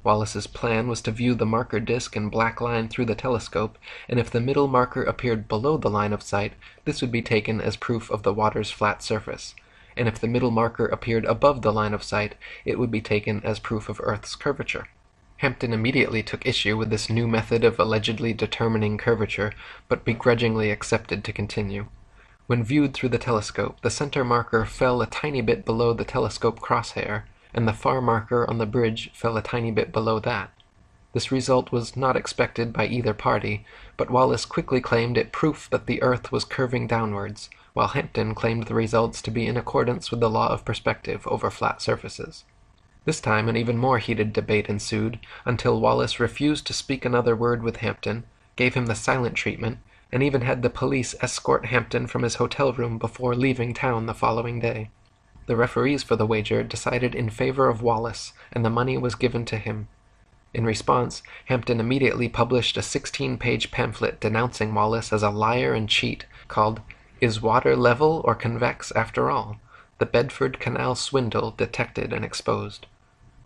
Wallace's plan was to view the marker disc and black line through the telescope, and if the middle marker appeared below the line of sight, this would be taken as proof of the water's flat surface, and if the middle marker appeared above the line of sight, it would be taken as proof of Earth's curvature. Hampden immediately took issue with this new method of allegedly determining curvature, but begrudgingly accepted to continue. When viewed through the telescope, the center marker fell a tiny bit below the telescope crosshair, and the far marker on the bridge fell a tiny bit below that. This result was not expected by either party, but Wallace quickly claimed it proof that the Earth was curving downwards, while Hampden claimed the results to be in accordance with the law of perspective over flat surfaces. This time an even more heated debate ensued, until Wallace refused to speak another word with Hampden, gave him the silent treatment, and even had the police escort Hampden from his hotel room before leaving town the following day. The referees for the wager decided in favor of Wallace, and the money was given to him. In response, Hampden immediately published a 16-page pamphlet denouncing Wallace as a liar and cheat, called "Is Water Level or Convex After All? The Bedford Canal Swindle Detected and Exposed."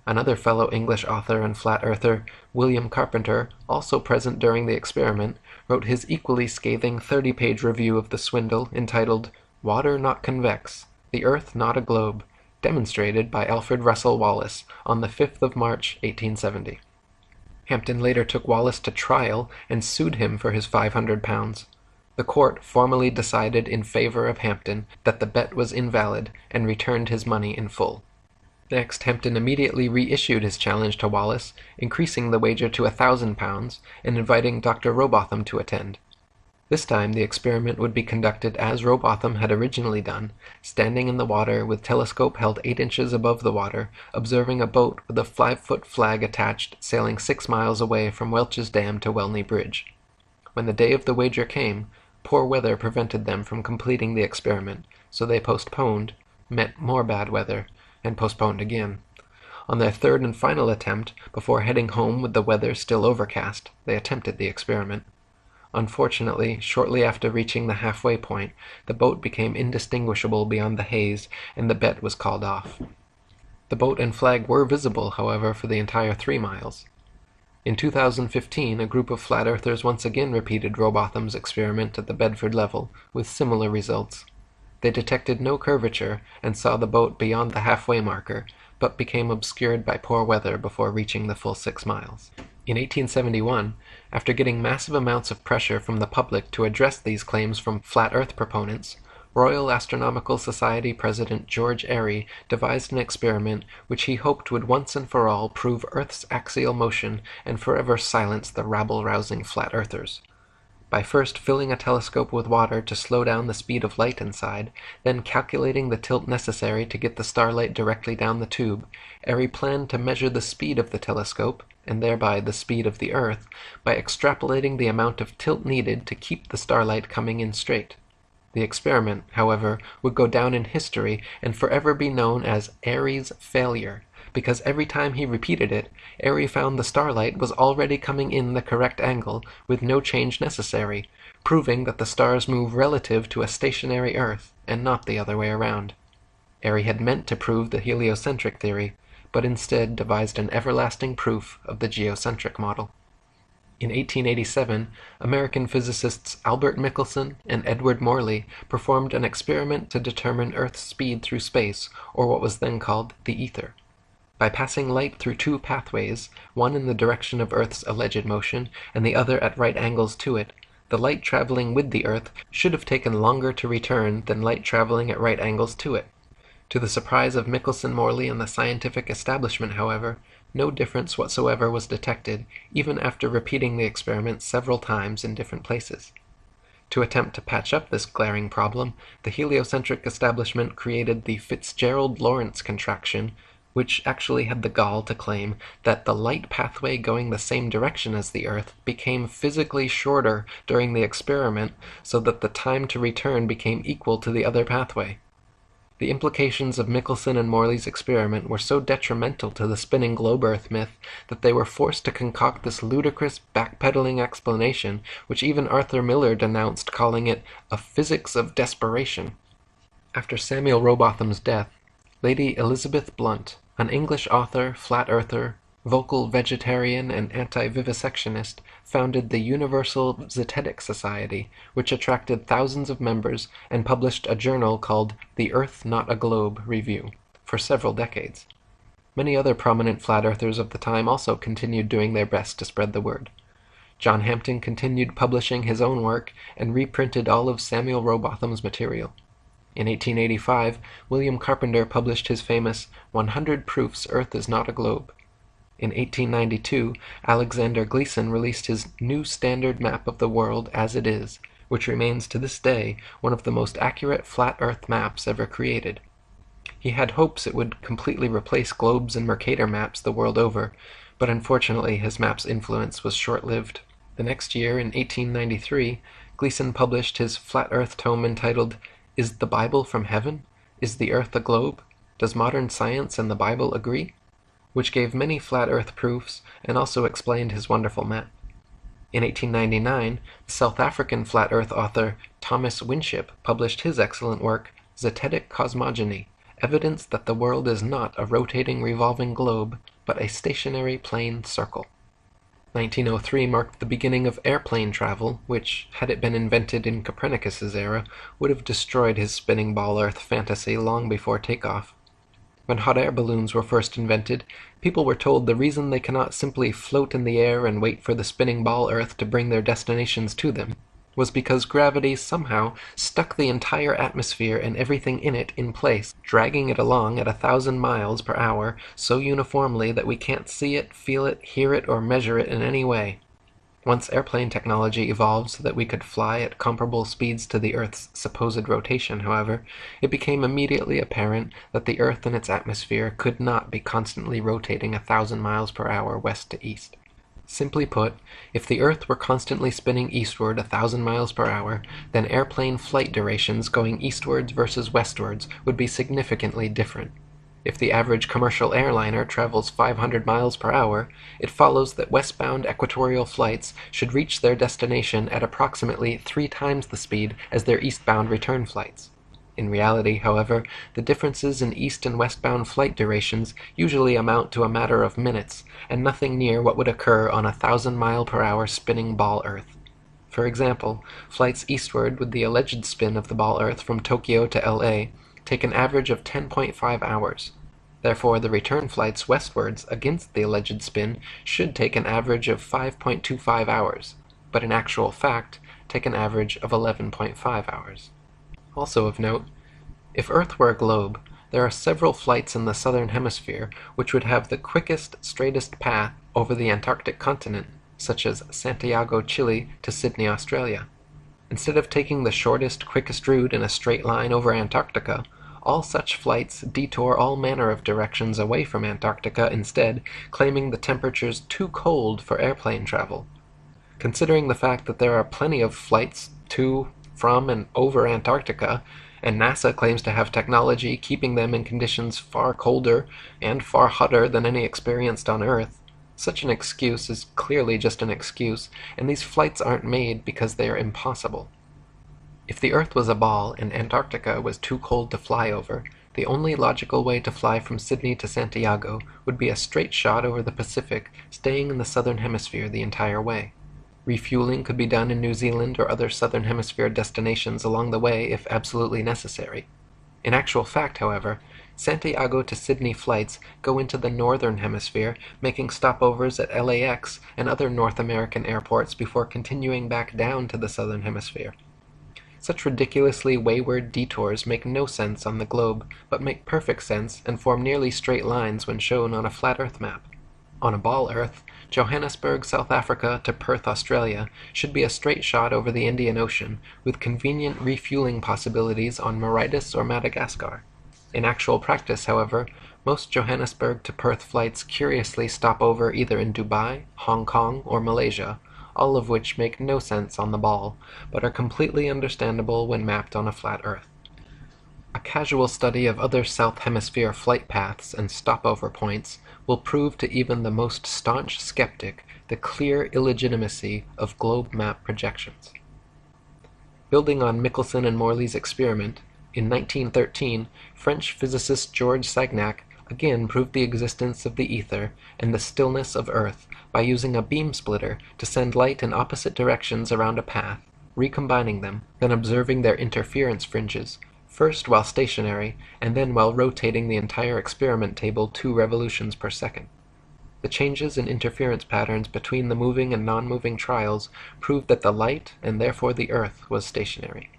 Another fellow English author and flat-earther, William Carpenter, also present during the experiment, wrote his equally scathing 30-page review of the swindle entitled "Water Not Convex, the Earth Not a Globe," demonstrated by Alfred Russel Wallace on the 5th of March, 1870. Hampden later took Wallace to trial and sued him for his £500. The court formally decided in favor of Hampden that the bet was invalid and returned his money in full. Next, Hampden immediately reissued his challenge to Wallace, increasing the wager to £1,000 and inviting Dr. Rowbotham to attend. This time the experiment would be conducted as Rowbotham had originally done, standing in the water with telescope held 8 inches above the water, observing a boat with a 5-foot flag attached sailing 6 miles away from Welch's Dam to Welney Bridge. When the day of the wager came, poor weather prevented them from completing the experiment, so they postponed, met more bad weather, and postponed again. On their third and final attempt, before heading home with the weather still overcast, they attempted the experiment. Unfortunately, shortly after reaching the halfway point, the boat became indistinguishable beyond the haze, and the bet was called off. The boat and flag were visible, however, for the entire 3 miles. In 2015, a group of flat earthers once again repeated Rowbotham's experiment at the Bedford level, with similar results. They detected no curvature and saw the boat beyond the halfway marker, but became obscured by poor weather before reaching the full 6 miles. In 1871, after getting massive amounts of pressure from the public to address these claims from flat Earth proponents, Royal Astronomical Society President George Airy devised an experiment which he hoped would once and for all prove Earth's axial motion and forever silence the rabble-rousing flat earthers. By first filling a telescope with water to slow down the speed of light inside, then calculating the tilt necessary to get the starlight directly down the tube, Airy planned to measure the speed of the telescope, and thereby the speed of the Earth, by extrapolating the amount of tilt needed to keep the starlight coming in straight. The experiment, however, would go down in history and forever be known as Airy's failure, because every time he repeated it, Airy found the starlight was already coming in the correct angle with no change necessary, proving that the stars move relative to a stationary Earth and not the other way around. Airy had meant to prove the heliocentric theory, but instead devised an everlasting proof of the geocentric model. In 1887, American physicists Albert Michelson and Edward Morley performed an experiment to determine Earth's speed through space, or what was then called the ether. By passing light through 2 pathways, one in the direction of Earth's alleged motion and the other at right angles to it, the light traveling with the Earth should have taken longer to return than light traveling at right angles to it. To the surprise of Michelson, Morley, and the scientific establishment, however, no difference whatsoever was detected, even after repeating the experiment several times in different places. To attempt to patch up this glaring problem, the heliocentric establishment created the Fitzgerald-Lorentz contraction, which actually had the gall to claim that the light pathway going the same direction as the Earth became physically shorter during the experiment so that the time to return became equal to the other pathway. The implications of Michelson and Morley's experiment were so detrimental to the spinning globe Earth myth that they were forced to concoct this ludicrous backpedaling explanation, which even Arthur Miller denounced, calling it a physics of desperation. After Samuel Rowbotham's death, Lady Elizabeth Blunt, an English author, flat earther, vocal vegetarian, and anti-vivisectionist, founded the Universal Zetetic Society, which attracted thousands of members and published a journal called The Earth Not a Globe Review for several decades. Many other prominent flat earthers of the time also continued doing their best to spread the word. John Hampton continued publishing his own work and reprinted all of Samuel Rowbotham's material. In 1885, William Carpenter published his famous 100 Proofs Earth is Not a Globe. In 1892, Alexander Gleason released his New Standard Map of the World as It Is, which remains to this day one of the most accurate flat Earth maps ever created. He had hopes it would completely replace globes and Mercator maps the world over, but unfortunately his map's influence was short-lived. The next year, in 1893, Gleason published his flat Earth tome entitled Is the Bible from Heaven? Is the Earth a Globe? Does Modern Science and the Bible Agree? Which gave many flat Earth proofs and also explained his wonderful map. In 1899, the South African flat Earth author Thomas Winship published his excellent work, Zetetic Cosmogony, evidence that the world is not a rotating revolving globe, but a stationary plane circle. 1903 marked the beginning of airplane travel, which, had it been invented in Copernicus's era, would have destroyed his spinning ball Earth fantasy long before takeoff. When hot air balloons were first invented, people were told the reason they cannot simply float in the air and wait for the spinning ball Earth to bring their destinations to them was because gravity somehow stuck the entire atmosphere and everything in it in place, dragging it along at 1,000 miles per hour so uniformly that we can't see it, feel it, hear it, or measure it in any way. Once airplane technology evolved so that we could fly at comparable speeds to the Earth's supposed rotation, however, it became immediately apparent that the Earth and its atmosphere could not be constantly rotating 1,000 miles per hour west to east. Simply put, if the Earth were constantly spinning eastward 1,000 miles per hour, then airplane flight durations going eastwards versus westwards would be significantly different. If the average commercial airliner travels 500 miles per hour, it follows that westbound equatorial flights should reach their destination at approximately 3 times the speed as their eastbound return flights. In reality, however, the differences in east and westbound flight durations usually amount to a matter of minutes, and nothing near what would occur on a 1,000-mile-per-hour spinning ball Earth. For example, flights eastward with the alleged spin of the ball Earth from Tokyo to LA take an average of 10.5 hours. Therefore, the return flights westwards against the alleged spin should take an average of 5.25 hours, but in actual fact, take an average of 11.5 hours. Also of note, if Earth were a globe, there are several flights in the southern hemisphere which would have the quickest, straightest path over the Antarctic continent, such as Santiago, Chile to Sydney, Australia. Instead of taking the shortest, quickest route in a straight line over Antarctica, all such flights detour all manner of directions away from Antarctica instead, claiming the temperatures too cold for airplane travel. Considering the fact that there are plenty of flights to, from, and over Antarctica, and NASA claims to have technology keeping them in conditions far colder and far hotter than any experienced on Earth, such an excuse is clearly just an excuse, and these flights aren't made because they are impossible. If the Earth was a ball and Antarctica was too cold to fly over, the only logical way to fly from Sydney to Santiago would be a straight shot over the Pacific, staying in the southern hemisphere the entire way. Refueling could be done in New Zealand or other southern hemisphere destinations along the way if absolutely necessary. In actual fact, however, Santiago to Sydney flights go into the northern hemisphere, making stopovers at LAX and other North American airports before continuing back down to the southern hemisphere. Such ridiculously wayward detours make no sense on the globe, but make perfect sense and form nearly straight lines when shown on a flat Earth map. On a ball Earth, Johannesburg, South Africa to Perth, Australia should be a straight shot over the Indian Ocean, with convenient refueling possibilities on Mauritius or Madagascar. In actual practice, however, most Johannesburg to Perth flights curiously stop over either in Dubai, Hong Kong, or Malaysia, all of which make no sense on the ball, but are completely understandable when mapped on a flat Earth. A casual study of other South Hemisphere flight paths and stopover points will prove to even the most staunch skeptic the clear illegitimacy of globe map projections. Building on Michelson and Morley's experiment, in 1913, French physicist Georges Sagnac again proved the existence of the ether and the stillness of Earth by using a beam splitter to send light in opposite directions around a path, recombining them, then observing their interference fringes, first while stationary, and then while rotating the entire experiment table 2 revolutions per second. The changes in interference patterns between the moving and non-moving trials proved that the light, and therefore the Earth, was stationary.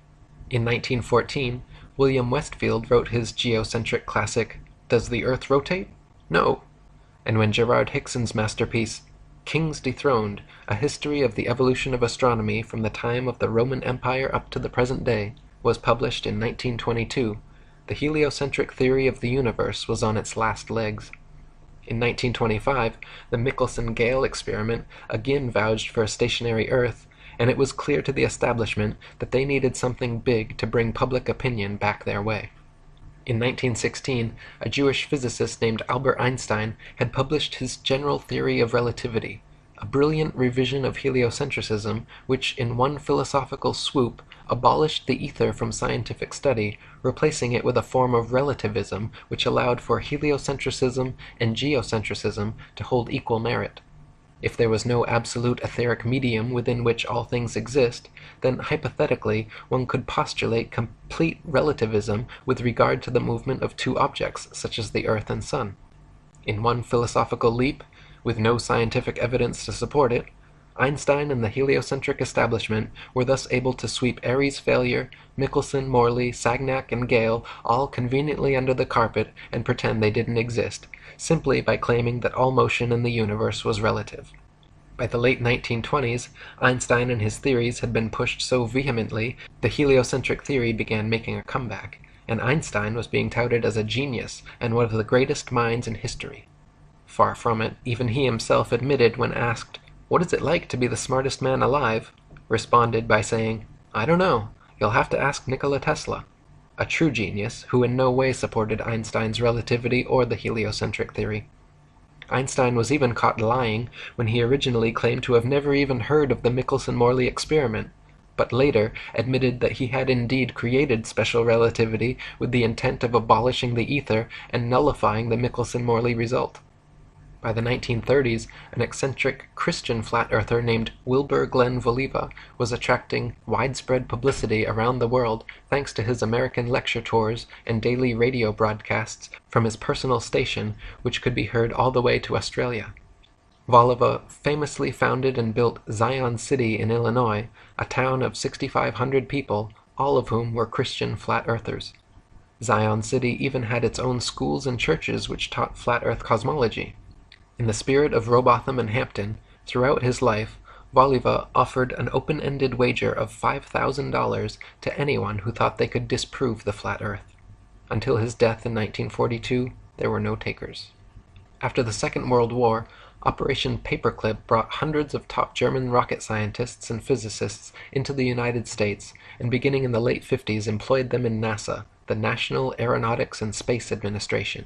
In 1914, William Westfield wrote his geocentric classic, Does the Earth Rotate? No! And when Gerard Hickson's masterpiece, Kings Dethroned, A History of the Evolution of Astronomy from the Time of the Roman Empire up to the Present Day, was published in 1922, the heliocentric theory of the universe was on its last legs. In 1925, the Michelson-Gale experiment again vouched for a stationary Earth, and it was clear to the establishment that they needed something big to bring public opinion back their way. In 1916, a Jewish physicist named Albert Einstein had published his General Theory of Relativity, a brilliant revision of heliocentrism which, in one philosophical swoop, abolished the ether from scientific study, replacing it with a form of relativism which allowed for heliocentrism and geocentrism to hold equal merit. If there was no absolute etheric medium within which all things exist, then hypothetically one could postulate complete relativism with regard to the movement of 2 objects, such as the Earth and Sun. In one philosophical leap, with no scientific evidence to support it, Einstein and the heliocentric establishment were thus able to sweep Airy's failure, Michelson, Morley, Sagnac, and Gale all conveniently under the carpet and pretend they didn't exist, simply by claiming that all motion in the universe was relative. By the late 1920s, Einstein and his theories had been pushed so vehemently, the heliocentric theory began making a comeback, and Einstein was being touted as a genius and one of the greatest minds in history. Far from it, even he himself admitted when asked, "What is it like to be the smartest man alive?" responded by saying, "I don't know, you'll have to ask Nikola Tesla," a true genius who in no way supported Einstein's relativity or the heliocentric theory. Einstein was even caught lying when he originally claimed to have never even heard of the Michelson-Morley experiment, but later admitted that he had indeed created special relativity with the intent of abolishing the ether and nullifying the Michelson-Morley result. By the 1930s, an eccentric Christian flat-earther named Wilbur Glenn Voliva was attracting widespread publicity around the world thanks to his American lecture tours and daily radio broadcasts from his personal station, which could be heard all the way to Australia. Voliva famously founded and built Zion City in Illinois, a town of 6,500 people, all of whom were Christian flat-earthers. Zion City even had its own schools and churches which taught flat-earth cosmology. In the spirit of Robotham and Hampton, throughout his life, Voliva offered an open-ended wager of $5,000 to anyone who thought they could disprove the flat Earth. Until his death in 1942, there were no takers. After the Second World War, Operation Paperclip brought hundreds of top German rocket scientists and physicists into the United States, and beginning in the late 50s employed them in NASA, the National Aeronautics and Space Administration.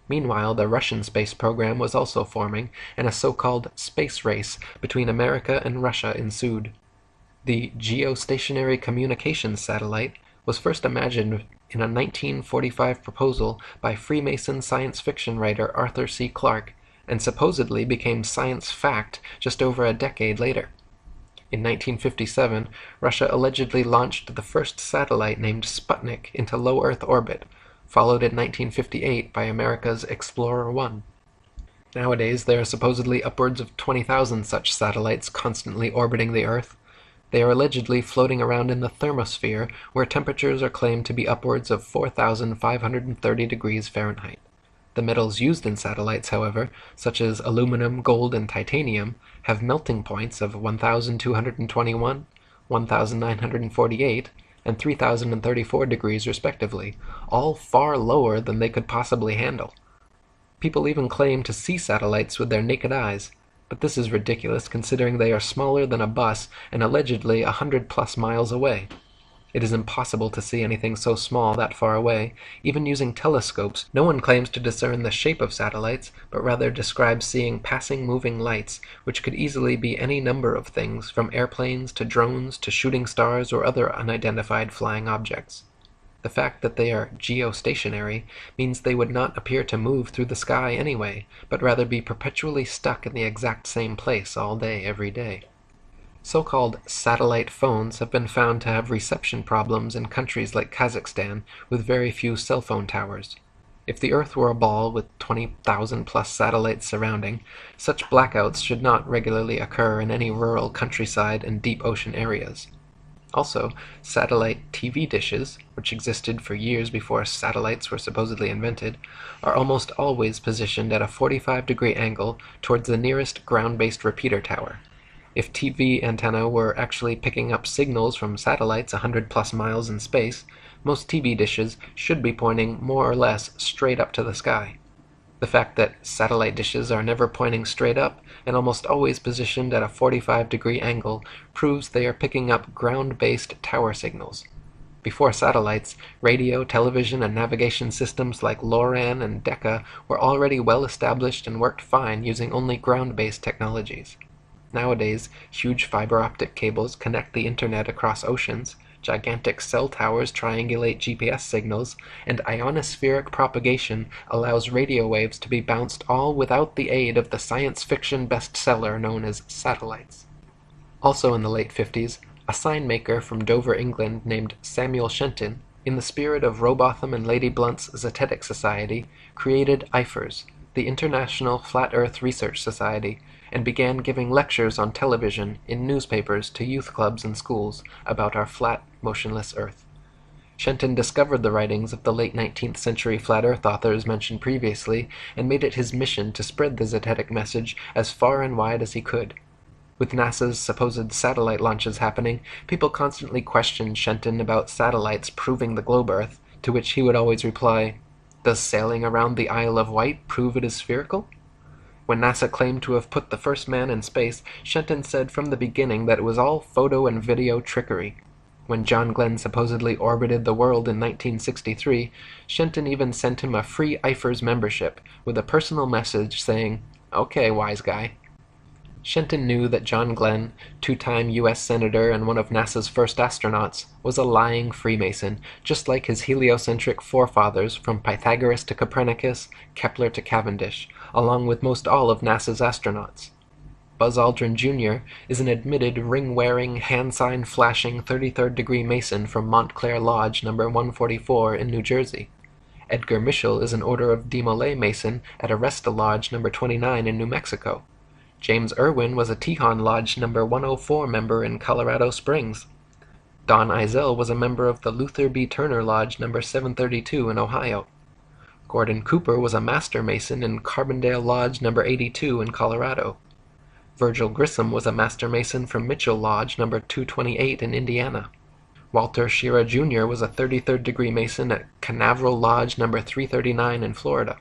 Meanwhile, the Russian space program was also forming, and a so-called space race between America and Russia ensued. The geostationary communications satellite was first imagined in a 1945 proposal by Freemason science fiction writer Arthur C. Clarke, and supposedly became science fact just over a decade later. In 1957, Russia allegedly launched the first satellite named Sputnik into low Earth orbit, followed in 1958 by America's Explorer 1. Nowadays, there are supposedly upwards of 20,000 such satellites constantly orbiting the Earth. They are allegedly floating around in the thermosphere, where temperatures are claimed to be upwards of 4,530 degrees Fahrenheit. The metals used in satellites, however, such as aluminum, gold, and titanium, have melting points of 1,221, 1,948, and 3,034 degrees respectively, all far lower than they could possibly handle. People even claim to see satellites with their naked eyes, but this is ridiculous considering they are smaller than a bus and allegedly 100+ miles away. It is impossible to see anything so small that far away. Even using telescopes, no one claims to discern the shape of satellites, but rather describes seeing passing moving lights, which could easily be any number of things, from airplanes to drones to shooting stars or other unidentified flying objects. The fact that they are geostationary means they would not appear to move through the sky anyway, but rather be perpetually stuck in the exact same place all day every day. So-called satellite phones have been found to have reception problems in countries like Kazakhstan with very few cell phone towers. If the Earth were a ball with 20,000+ satellites surrounding, such blackouts should not regularly occur in any rural countryside and deep ocean areas. Also, satellite TV dishes, which existed for years before satellites were supposedly invented, are almost always positioned at a 45-degree angle towards the nearest ground-based repeater tower. If TV antenna were actually picking up signals from satellites 100+ miles in space, most TV dishes should be pointing more or less straight up to the sky. The fact that satellite dishes are never pointing straight up and almost always positioned at a 45-degree angle proves they are picking up ground-based tower signals. Before satellites, radio, television, and navigation systems like LORAN and Decca were already well established and worked fine using only ground-based technologies. Nowadays, huge fiber optic cables connect the internet across oceans, gigantic cell towers triangulate GPS signals, and ionospheric propagation allows radio waves to be bounced all without the aid of the science fiction bestseller known as satellites. Also in the late 50s, a sign maker from Dover, England named Samuel Shenton, in the spirit of Robotham and Lady Blunt's Zetetic Society, created IFERS, the International Flat Earth Research Society, and began giving lectures on television, in newspapers, to youth clubs and schools about our flat, motionless Earth. Shenton discovered the writings of the late 19th century flat Earth authors mentioned previously and made it his mission to spread the Zetetic message as far and wide as he could. With NASA's supposed satellite launches happening, people constantly questioned Shenton about satellites proving the globe Earth, to which he would always reply, "Does sailing around the Isle of Wight prove it is spherical?" When NASA claimed to have put the first man in space, Shenton said from the beginning that it was all photo and video trickery. When John Glenn supposedly orbited the world in 1963, Shenton even sent him a free IFERS membership with a personal message saying, "Okay, wise guy." Shenton knew that John Glenn, two-time U.S. Senator and one of NASA's first astronauts, was a lying Freemason, just like his heliocentric forefathers from Pythagoras to Copernicus, Kepler to Cavendish, along with most all of NASA's astronauts. Buzz Aldrin Jr. is an admitted ring-wearing, hand-sign-flashing 33rd-degree Mason from Montclair Lodge No. 144 in New Jersey. Edgar Mitchell is an Order of Demolay Mason at Aresta Lodge No. 29 in New Mexico. James Irwin was a Tejon Lodge No. 104 member in Colorado Springs. Don Eisel was a member of the Luther B. Turner Lodge No. 732 in Ohio. Gordon Cooper was a Master Mason in Carbondale Lodge No. 82 in Colorado. Virgil Grissom was a Master Mason from Mitchell Lodge No. 228 in Indiana. Walter Schira Jr. was a 33rd degree Mason at Canaveral Lodge No. 339 in Florida.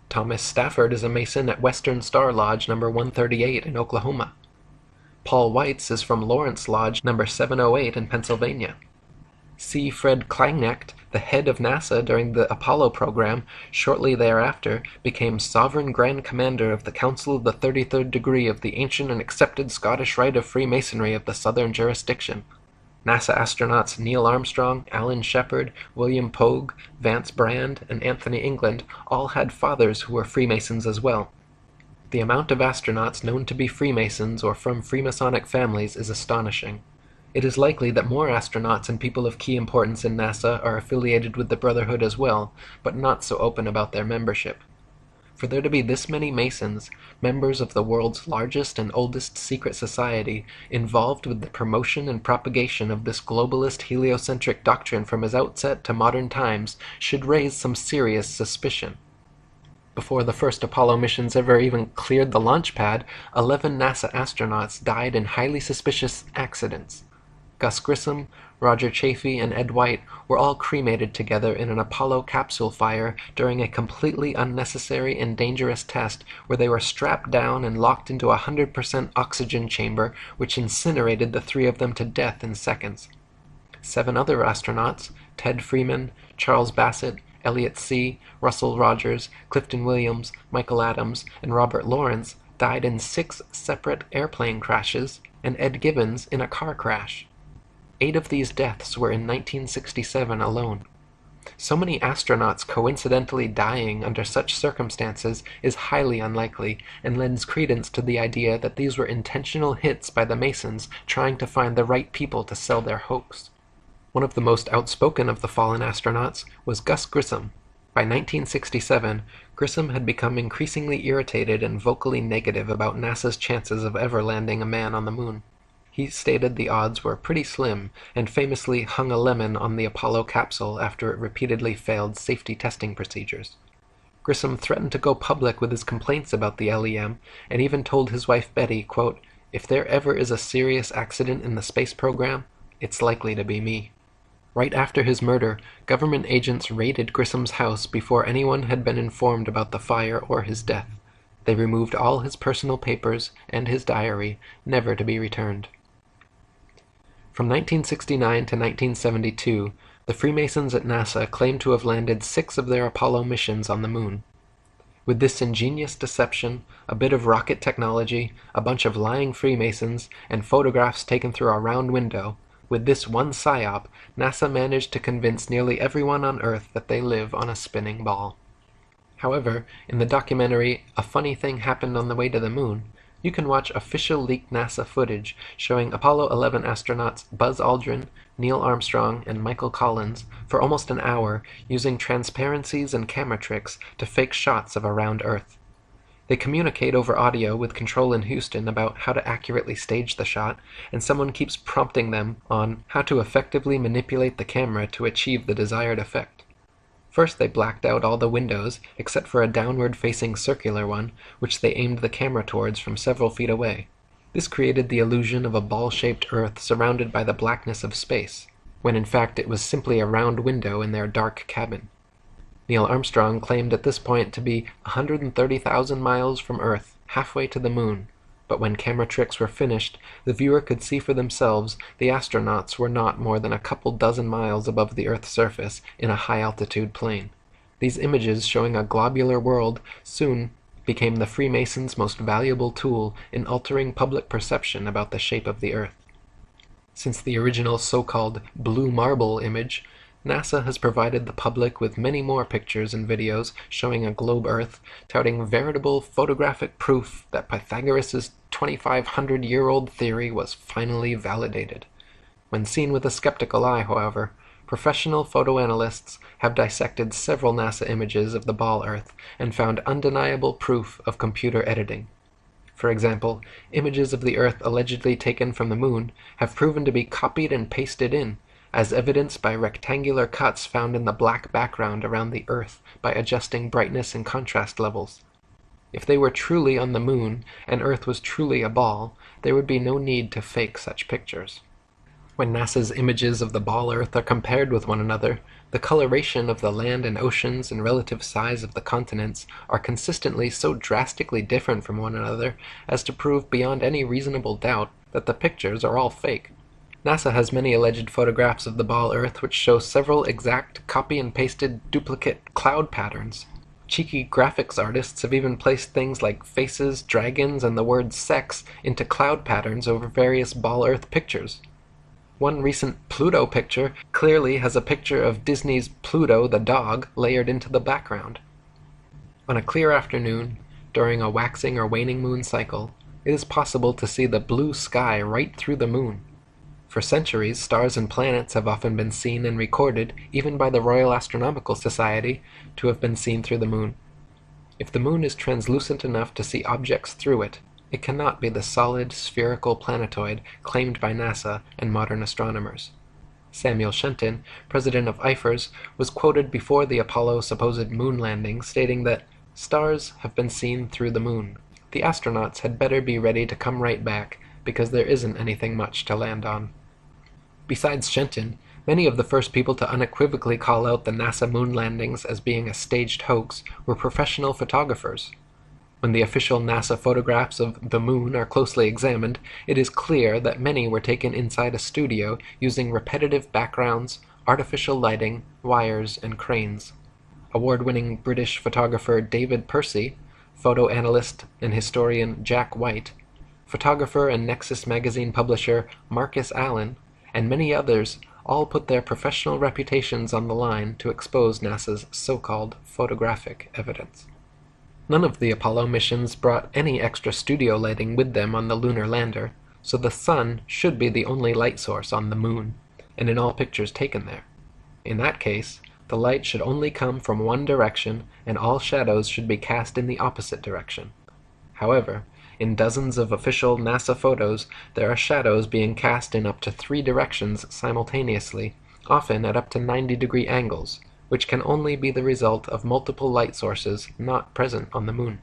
Thomas Stafford is a Mason at Western Star Lodge No. 138 in Oklahoma. Paul Weitz is from Lawrence Lodge No. 708 in Pennsylvania. C. Fred Kleineknecht, the head of NASA during the Apollo program, shortly thereafter became Sovereign Grand Commander of the Council of the 33rd Degree of the ancient and accepted Scottish Rite of Freemasonry of the Southern Jurisdiction. NASA astronauts Neil Armstrong, Alan Shepard, William Pogue, Vance Brand, and Anthony England all had fathers who were Freemasons as well. The amount of astronauts known to be Freemasons or from Freemasonic families is astonishing. It is likely that more astronauts and people of key importance in NASA are affiliated with the Brotherhood as well, but not so open about their membership. For there to be this many Masons, members of the world's largest and oldest secret society, involved with the promotion and propagation of this globalist heliocentric doctrine from its outset to modern times, should raise some serious suspicion. Before the first Apollo missions ever even cleared the launch pad, 11 NASA astronauts died in highly suspicious accidents. Gus Grissom, Roger Chaffee, and Ed White were all cremated together in an Apollo capsule fire during a completely unnecessary and dangerous test where they were strapped down and locked into a 100% oxygen chamber which incinerated the three of them to death in seconds. 7 other astronauts, Ted Freeman, Charles Bassett, Elliot See., Russell Rogers, Clifton Williams, Michael Adams, and Robert Lawrence, died in 6 separate airplane crashes, and Ed Gibbons in a car crash. 8 of these deaths were in 1967 alone. So many astronauts coincidentally dying under such circumstances is highly unlikely and lends credence to the idea that these were intentional hits by the Masons trying to find the right people to sell their hoax. One of the most outspoken of the fallen astronauts was Gus Grissom. By 1967, Grissom had become increasingly irritated and vocally negative about NASA's chances of ever landing a man on the moon. He stated the odds were pretty slim, and famously hung a lemon on the Apollo capsule after it repeatedly failed safety testing procedures. Grissom threatened to go public with his complaints about the LEM, and even told his wife Betty, quote, "If there ever is a serious accident in the space program, it's likely to be me." Right after his murder, government agents raided Grissom's house before anyone had been informed about the fire or his death. They removed all his personal papers and his diary, never to be returned. From 1969 to 1972, the Freemasons at NASA claimed to have landed 6 of their Apollo missions on the moon. With this ingenious deception, a bit of rocket technology, a bunch of lying Freemasons, and photographs taken through a round window, with this one psyop, NASA managed to convince nearly everyone on Earth that they live on a spinning ball. However, in the documentary A Funny Thing Happened on the Way to the Moon, you can watch official leaked NASA footage showing Apollo 11 astronauts Buzz Aldrin, Neil Armstrong, and Michael Collins for almost an hour using transparencies and camera tricks to fake shots of around Earth. They communicate over audio with control in Houston about how to accurately stage the shot, and someone keeps prompting them on how to effectively manipulate the camera to achieve the desired effect. First they blacked out all the windows, except for a downward-facing circular one, which they aimed the camera towards from several feet away. This created the illusion of a ball-shaped Earth surrounded by the blackness of space, when in fact it was simply a round window in their dark cabin. Neil Armstrong claimed at this point to be 130,000 miles from Earth, halfway to the Moon, but when camera tricks were finished, the viewer could see for themselves the astronauts were not more than a couple dozen miles above the Earth's surface in a high-altitude plane. These images showing a globular world soon became the Freemasons' most valuable tool in altering public perception about the shape of the Earth. Since the original so-called blue marble image, NASA has provided the public with many more pictures and videos showing a globe Earth, touting veritable photographic proof that Pythagoras' 2,500-year-old theory was finally validated. When seen with a skeptical eye, however, professional photoanalysts have dissected several NASA images of the ball Earth and found undeniable proof of computer editing. For example, images of the Earth allegedly taken from the Moon have proven to be copied and pasted in, as evidenced by rectangular cuts found in the black background around the Earth by adjusting brightness and contrast levels. If they were truly on the Moon and Earth was truly a ball, there would be no need to fake such pictures. When NASA's images of the ball Earth are compared with one another, the coloration of the land and oceans and relative size of the continents are consistently so drastically different from one another as to prove beyond any reasonable doubt that the pictures are all fake. NASA has many alleged photographs of the ball Earth which show several exact copy and pasted duplicate cloud patterns. Cheeky graphics artists have even placed things like faces, dragons, and the word sex into cloud patterns over various ball Earth pictures. One recent Pluto picture clearly has a picture of Disney's Pluto the dog layered into the background. On a clear afternoon, during a waxing or waning moon cycle, it is possible to see the blue sky right through the moon. For centuries, stars and planets have often been seen and recorded, even by the Royal Astronomical Society, to have been seen through the moon. If the moon is translucent enough to see objects through it, it cannot be the solid, spherical planetoid claimed by NASA and modern astronomers. Samuel Shenton, president of IFERS, was quoted before the Apollo supposed moon landing stating that, "Stars have been seen through the moon. The astronauts had better be ready to come right back, because there isn't anything much to land on." Besides Shenton, many of the first people to unequivocally call out the NASA moon landings as being a staged hoax were professional photographers. When the official NASA photographs of the moon are closely examined, it is clear that many were taken inside a studio using repetitive backgrounds, artificial lighting, wires, and cranes. Award-winning British photographer David Percy, photo analyst and historian Jack White, photographer and Nexus magazine publisher Marcus Allen, and many others all put their professional reputations on the line to expose NASA's so-called photographic evidence. None of the Apollo missions brought any extra studio lighting with them on the lunar lander, so the sun should be the only light source on the moon, and in all pictures taken there. In that case, the light should only come from one direction, and all shadows should be cast in the opposite direction. However, in dozens of official NASA photos, there are shadows being cast in up to 3 directions simultaneously, often at up to 90-degree angles, which can only be the result of multiple light sources not present on the moon.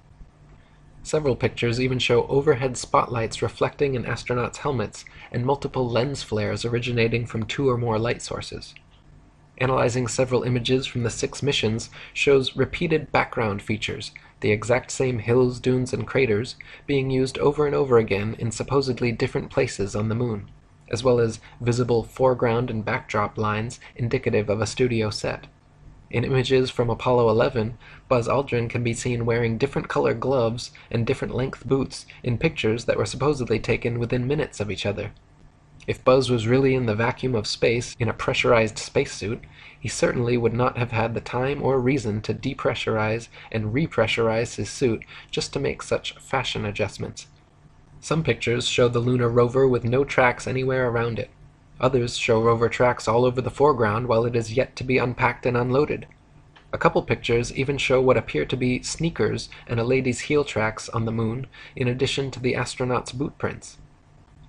Several pictures even show overhead spotlights reflecting in astronauts' helmets and multiple lens flares originating from 2 or more light sources. Analyzing several images from the 6 missions shows repeated background features, the exact same hills, dunes, and craters, being used over and over again in supposedly different places on the moon, as well as visible foreground and backdrop lines indicative of a studio set. In images from Apollo 11, Buzz Aldrin can be seen wearing different colored gloves and different length boots in pictures that were supposedly taken within minutes of each other. If Buzz was really in the vacuum of space in a pressurized spacesuit, he certainly would not have had the time or reason to depressurize and repressurize his suit just to make such fashion adjustments. Some pictures show the lunar rover with no tracks anywhere around it. Others show rover tracks all over the foreground while it is yet to be unpacked and unloaded. A couple pictures even show what appear to be sneakers and a lady's heel tracks on the moon, in addition to the astronauts' boot prints.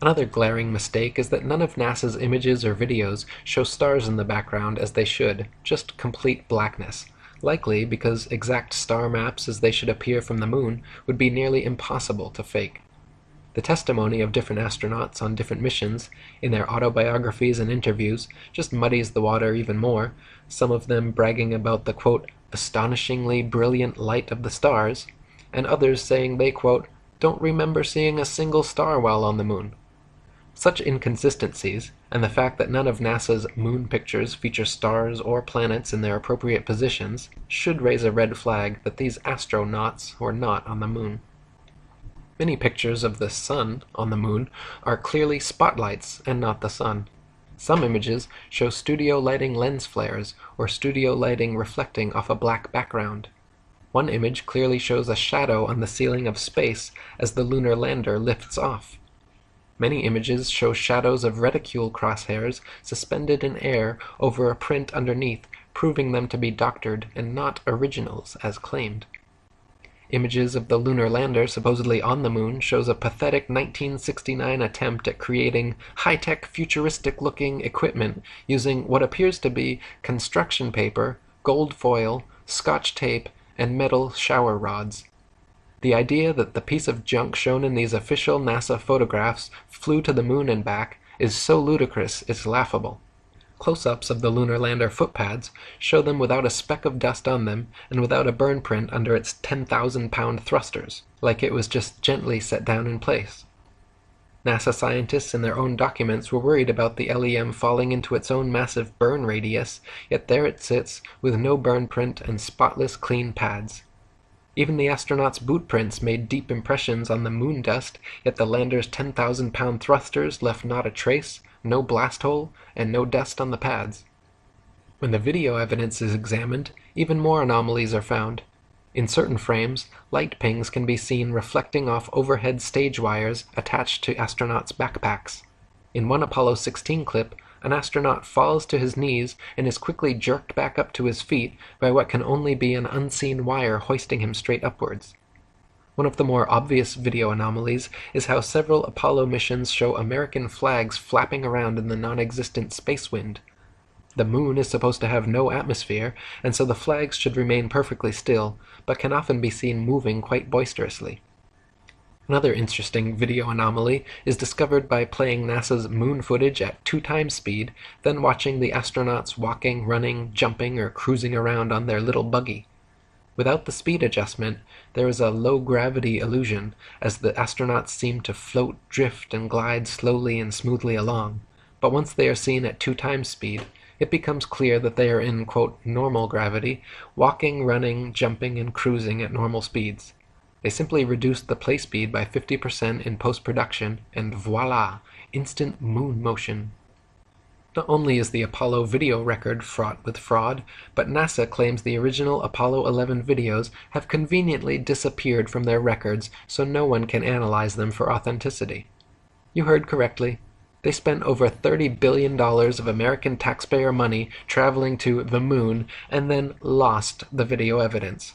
Another glaring mistake is that none of NASA's images or videos show stars in the background as they should, just complete blackness, likely because exact star maps as they should appear from the moon would be nearly impossible to fake. The testimony of different astronauts on different missions, in their autobiographies and interviews, just muddies the water even more, some of them bragging about the, quote, astonishingly brilliant light of the stars, and others saying they, quote, don't remember seeing a single star while on the moon. Such inconsistencies, and the fact that none of NASA's moon pictures feature stars or planets in their appropriate positions, should raise a red flag that these astronauts were not on the moon. Many pictures of the sun on the moon are clearly spotlights and not the sun. Some images show studio lighting lens flares or studio lighting reflecting off a black background. One image clearly shows a shadow on the ceiling of space as the lunar lander lifts off. Many images show shadows of reticule crosshairs suspended in air over a print underneath, proving them to be doctored and not originals as claimed. Images of the lunar lander supposedly on the moon shows a pathetic 1969 attempt at creating high-tech futuristic-looking equipment using what appears to be construction paper, gold foil, scotch tape, and metal shower rods. The idea that the piece of junk shown in these official NASA photographs flew to the moon and back is so ludicrous it's laughable. Close-ups of the lunar lander footpads show them without a speck of dust on them and without a burn print under its 10,000-pound thrusters, like it was just gently set down in place. NASA scientists in their own documents were worried about the LEM falling into its own massive burn radius, yet there it sits with no burn print and spotless clean pads. Even the astronauts' boot prints made deep impressions on the moon dust, yet the lander's 10,000-pound thrusters left not a trace, no blast hole, and no dust on the pads. When the video evidence is examined, even more anomalies are found. In certain frames, light pings can be seen reflecting off overhead stage wires attached to astronauts' backpacks. In one Apollo 16 clip, an astronaut falls to his knees and is quickly jerked back up to his feet by what can only be an unseen wire hoisting him straight upwards. One of the more obvious video anomalies is how several Apollo missions show American flags flapping around in the non-existent space wind. The moon is supposed to have no atmosphere, and so the flags should remain perfectly still, but can often be seen moving quite boisterously. Another interesting video anomaly is discovered by playing NASA's moon footage at 2x speed, then watching the astronauts walking, running, jumping, or cruising around on their little buggy. Without the speed adjustment, there is a low-gravity illusion, as the astronauts seem to float, drift, and glide slowly and smoothly along. But once they are seen at 2x speed, it becomes clear that they are in, quote, normal gravity, walking, running, jumping, and cruising at normal speeds. They simply reduced the play speed by 50% in post-production, and voila, instant moon motion. Not only is the Apollo video record fraught with fraud, but NASA claims the original Apollo 11 videos have conveniently disappeared from their records so no one can analyze them for authenticity. You heard correctly. They spent over $30 billion of American taxpayer money traveling to the moon and then lost the video evidence.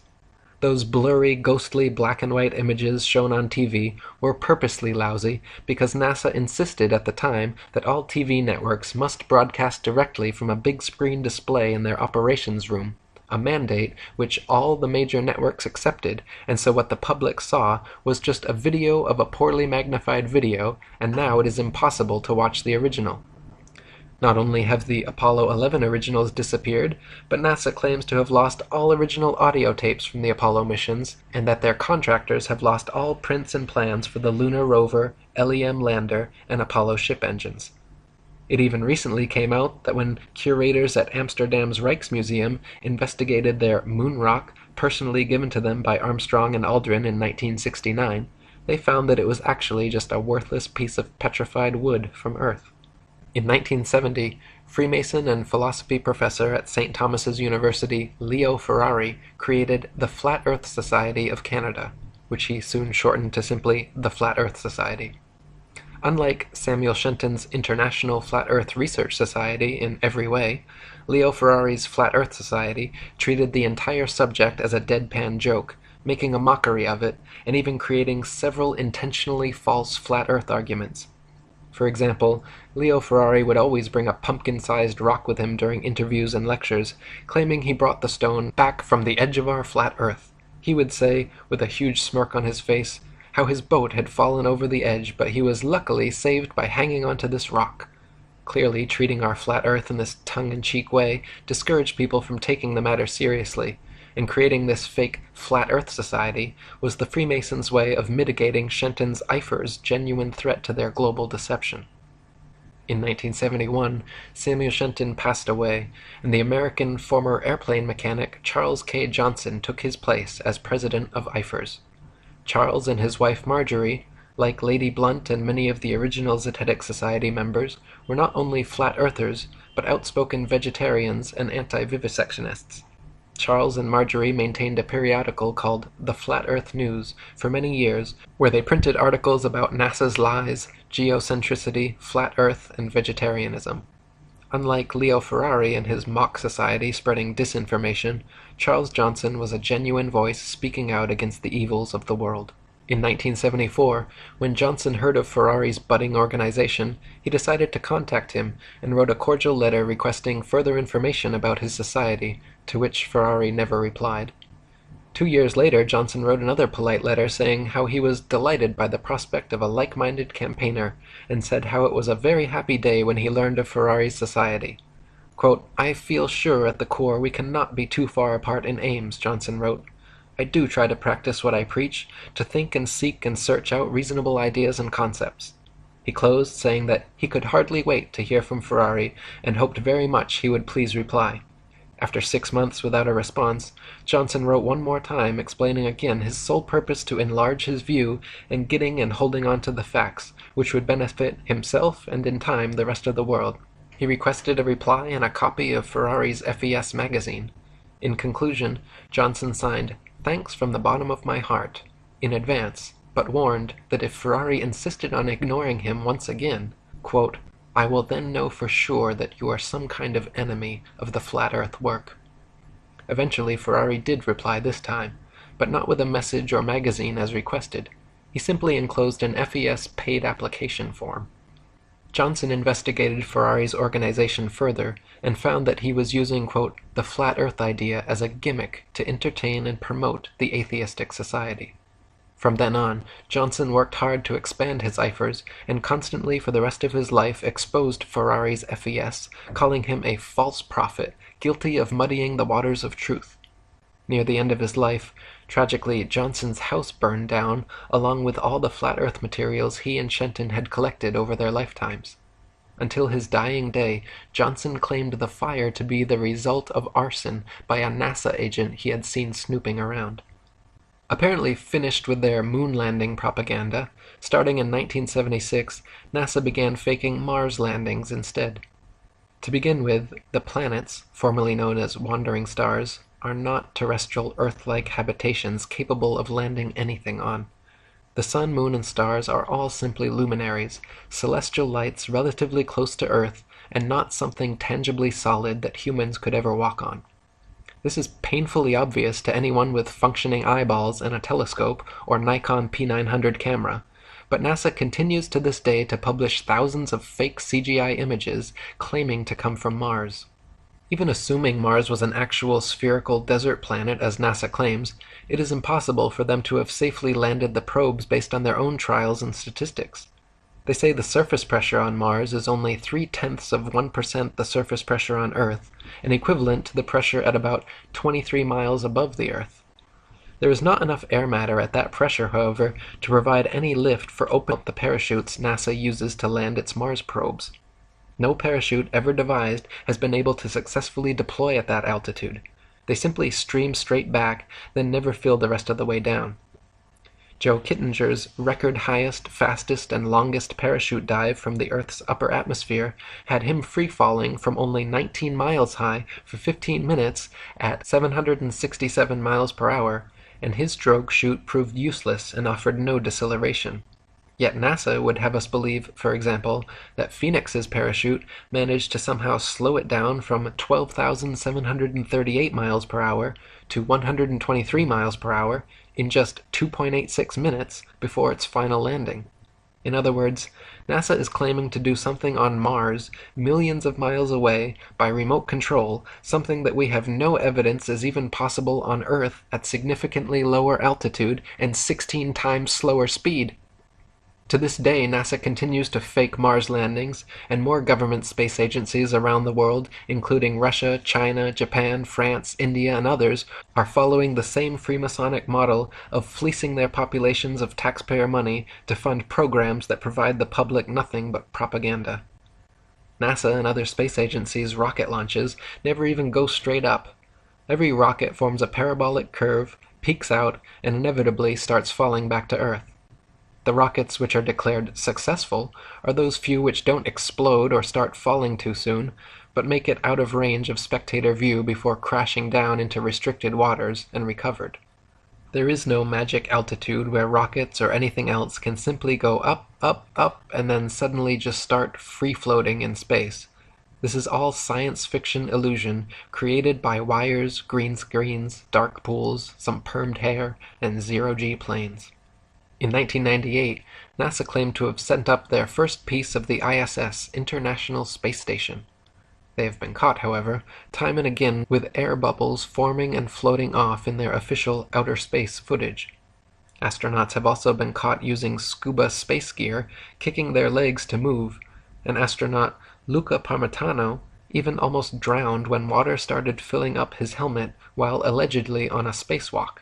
Those blurry, ghostly black-and-white images shown on TV were purposely lousy because NASA insisted at the time that all TV networks must broadcast directly from a big-screen display in their operations room, a mandate which all the major networks accepted, and so what the public saw was just a video of a poorly magnified video, and now it is impossible to watch the original. Not only have the Apollo 11 originals disappeared, but NASA claims to have lost all original audio tapes from the Apollo missions, and that their contractors have lost all prints and plans for the lunar rover, LEM lander, and Apollo ship engines. It even recently came out that when curators at Amsterdam's Rijksmuseum investigated their moon rock, personally given to them by Armstrong and Aldrin in 1969, they found that it was actually just a worthless piece of petrified wood from Earth. In 1970, Freemason and philosophy professor at St. Thomas's University Leo Ferrari created the Flat Earth Society of Canada, which he soon shortened to simply the Flat Earth Society. Unlike Samuel Shenton's International Flat Earth Research Society in every way, Leo Ferrari's Flat Earth Society treated the entire subject as a deadpan joke, making a mockery of it, and even creating several intentionally false flat Earth arguments. For example, Leo Ferrari would always bring a pumpkin-sized rock with him during interviews and lectures, claiming he brought the stone back from the edge of our flat Earth. He would say, with a huge smirk on his face, how his boat had fallen over the edge, but he was luckily saved by hanging onto this rock. Clearly, treating our flat Earth in this tongue-in-cheek way discouraged people from taking the matter seriously, and creating this fake Flat Earth Society was the Freemasons' way of mitigating Shenton's Eifer's genuine threat to their global deception. In 1971, Samuel Shenton passed away, and the American former airplane mechanic Charles K. Johnson took his place as president of Eifer's. Charles and his wife Marjorie, like Lady Blunt and many of the original Zetetic Society members, were not only flat earthers, but outspoken vegetarians and anti-vivisectionists. Charles and Marjorie maintained a periodical called The Flat Earth News for many years, where they printed articles about NASA's lies, geocentricity, flat Earth, and vegetarianism. Unlike Leo Ferrari and his mock society spreading disinformation, Charles Johnson was a genuine voice speaking out against the evils of the world. In 1974, when Johnson heard of Ferrari's budding organization, he decided to contact him and wrote a cordial letter requesting further information about his society, to which Ferrari never replied. 2 years later, Johnson wrote another polite letter saying how he was delighted by the prospect of a like-minded campaigner, and said how it was a very happy day when he learned of Ferrari's society. Quote, "I feel sure at the core we cannot be too far apart in aims," Johnson wrote. "I do try to practice what I preach, to think and seek and search out reasonable ideas and concepts." He closed saying that he could hardly wait to hear from Ferrari and hoped very much he would please reply. After 6 months without a response, Johnson wrote one more time explaining again his sole purpose to enlarge his view and getting and holding on to the facts, which would benefit himself and in time the rest of the world. He requested a reply and a copy of Ferrari's FES magazine. In conclusion, Johnson signed, "Thanks from the bottom of my heart," in advance, but warned that if Ferrari insisted on ignoring him once again, quote, "I will then know for sure that you are some kind of enemy of the flat earth work." Eventually Ferrari did reply this time, but not with a message or magazine as requested. He simply enclosed an FES paid application form. Johnson investigated Ferrari's organization further and found that he was using, quote, "the flat earth idea as a gimmick to entertain and promote the atheistic society." From then on, Johnson worked hard to expand his Eifers and constantly for the rest of his life exposed Ferrari's FES, calling him a false prophet, guilty of muddying the waters of truth. Near the end of his life, tragically, Johnson's house burned down, along with all the flat earth materials he and Shenton had collected over their lifetimes. Until his dying day, Johnson claimed the fire to be the result of arson by a NASA agent he had seen snooping around. Apparently finished with their moon landing propaganda, starting in 1976, NASA began faking Mars landings instead. To begin with, the planets, formerly known as wandering stars, are not terrestrial Earth-like habitations capable of landing anything on. The sun, moon, and stars are all simply luminaries, celestial lights relatively close to Earth, and not something tangibly solid that humans could ever walk on. This is painfully obvious to anyone with functioning eyeballs and a telescope or Nikon P900 camera, but NASA continues to this day to publish thousands of fake CGI images claiming to come from Mars. Even assuming Mars was an actual spherical desert planet as NASA claims, it is impossible for them to have safely landed the probes based on their own trials and statistics. They say the surface pressure on Mars is only 0.3% the surface pressure on Earth, and equivalent to the pressure at about 23 miles above the Earth. There is not enough air matter at that pressure, however, to provide any lift for opening up the parachutes NASA uses to land its Mars probes. No parachute ever devised has been able to successfully deploy at that altitude. They simply stream straight back, then never fill the rest of the way down. Joe Kittinger's record highest, fastest, and longest parachute dive from the Earth's upper atmosphere had him free-falling from only 19 miles high for 15 minutes at 767 miles per hour, and his drogue chute proved useless and offered no deceleration. Yet NASA would have us believe, for example, that Phoenix's parachute managed to somehow slow it down from 12,738 miles per hour to 123 miles per hour in just 2.86 minutes before its final landing. In other words, NASA is claiming to do something on Mars, millions of miles away, by remote control, something that we have no evidence is even possible on Earth at significantly lower altitude and 16 times slower speed. To this day, NASA continues to fake Mars landings, and more government space agencies around the world, including Russia, China, Japan, France, India, and others, are following the same Freemasonic model of fleecing their populations of taxpayer money to fund programs that provide the public nothing but propaganda. NASA and other space agencies' rocket launches never even go straight up. Every rocket forms a parabolic curve, peaks out, and inevitably starts falling back to Earth. The rockets which are declared successful are those few which don't explode or start falling too soon, but make it out of range of spectator view before crashing down into restricted waters and recovered. There is no magic altitude where rockets or anything else can simply go up, up, up, and then suddenly just start free-floating in space. This is all science fiction illusion created by wires, green screens, dark pools, some permed hair, and zero-G planes. In 1998, NASA claimed to have sent up their first piece of the ISS, International Space Station. They have been caught, however, time and again with air bubbles forming and floating off in their official outer space footage. Astronauts have also been caught using scuba space gear, kicking their legs to move, and astronaut Luca Parmitano even almost drowned when water started filling up his helmet while allegedly on a spacewalk.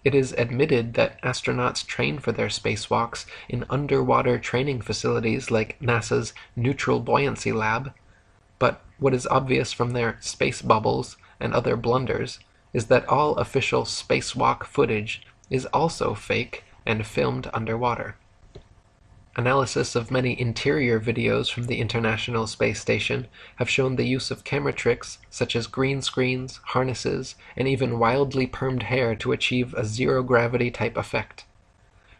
It is admitted that astronauts train for their spacewalks in underwater training facilities like NASA's Neutral Buoyancy Lab, but what is obvious from their space bubbles and other blunders is that all official spacewalk footage is also fake and filmed underwater. Analysis of many interior videos from the International Space Station have shown the use of camera tricks such as green screens, harnesses, and even wildly permed hair to achieve a zero-gravity type effect.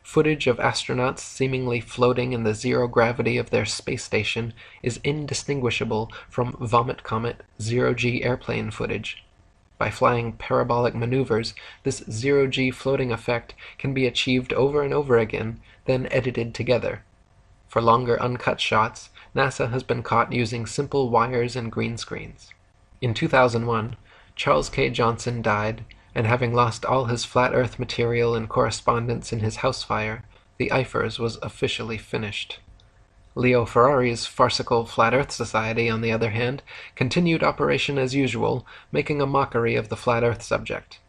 Footage of astronauts seemingly floating in the zero gravity of their space station is indistinguishable from Vomit Comet zero-G airplane footage. By flying parabolic maneuvers, this zero-G floating effect can be achieved over and over again, then edited together. For longer uncut shots, NASA has been caught using simple wires and green screens. In 2001, Charles K. Johnson died, and having lost all his flat Earth material and correspondence in his house fire, the IFERS was officially finished. Leo Ferrari's farcical Flat Earth Society, on the other hand, continued operation as usual, making a mockery of the Flat Earth subject.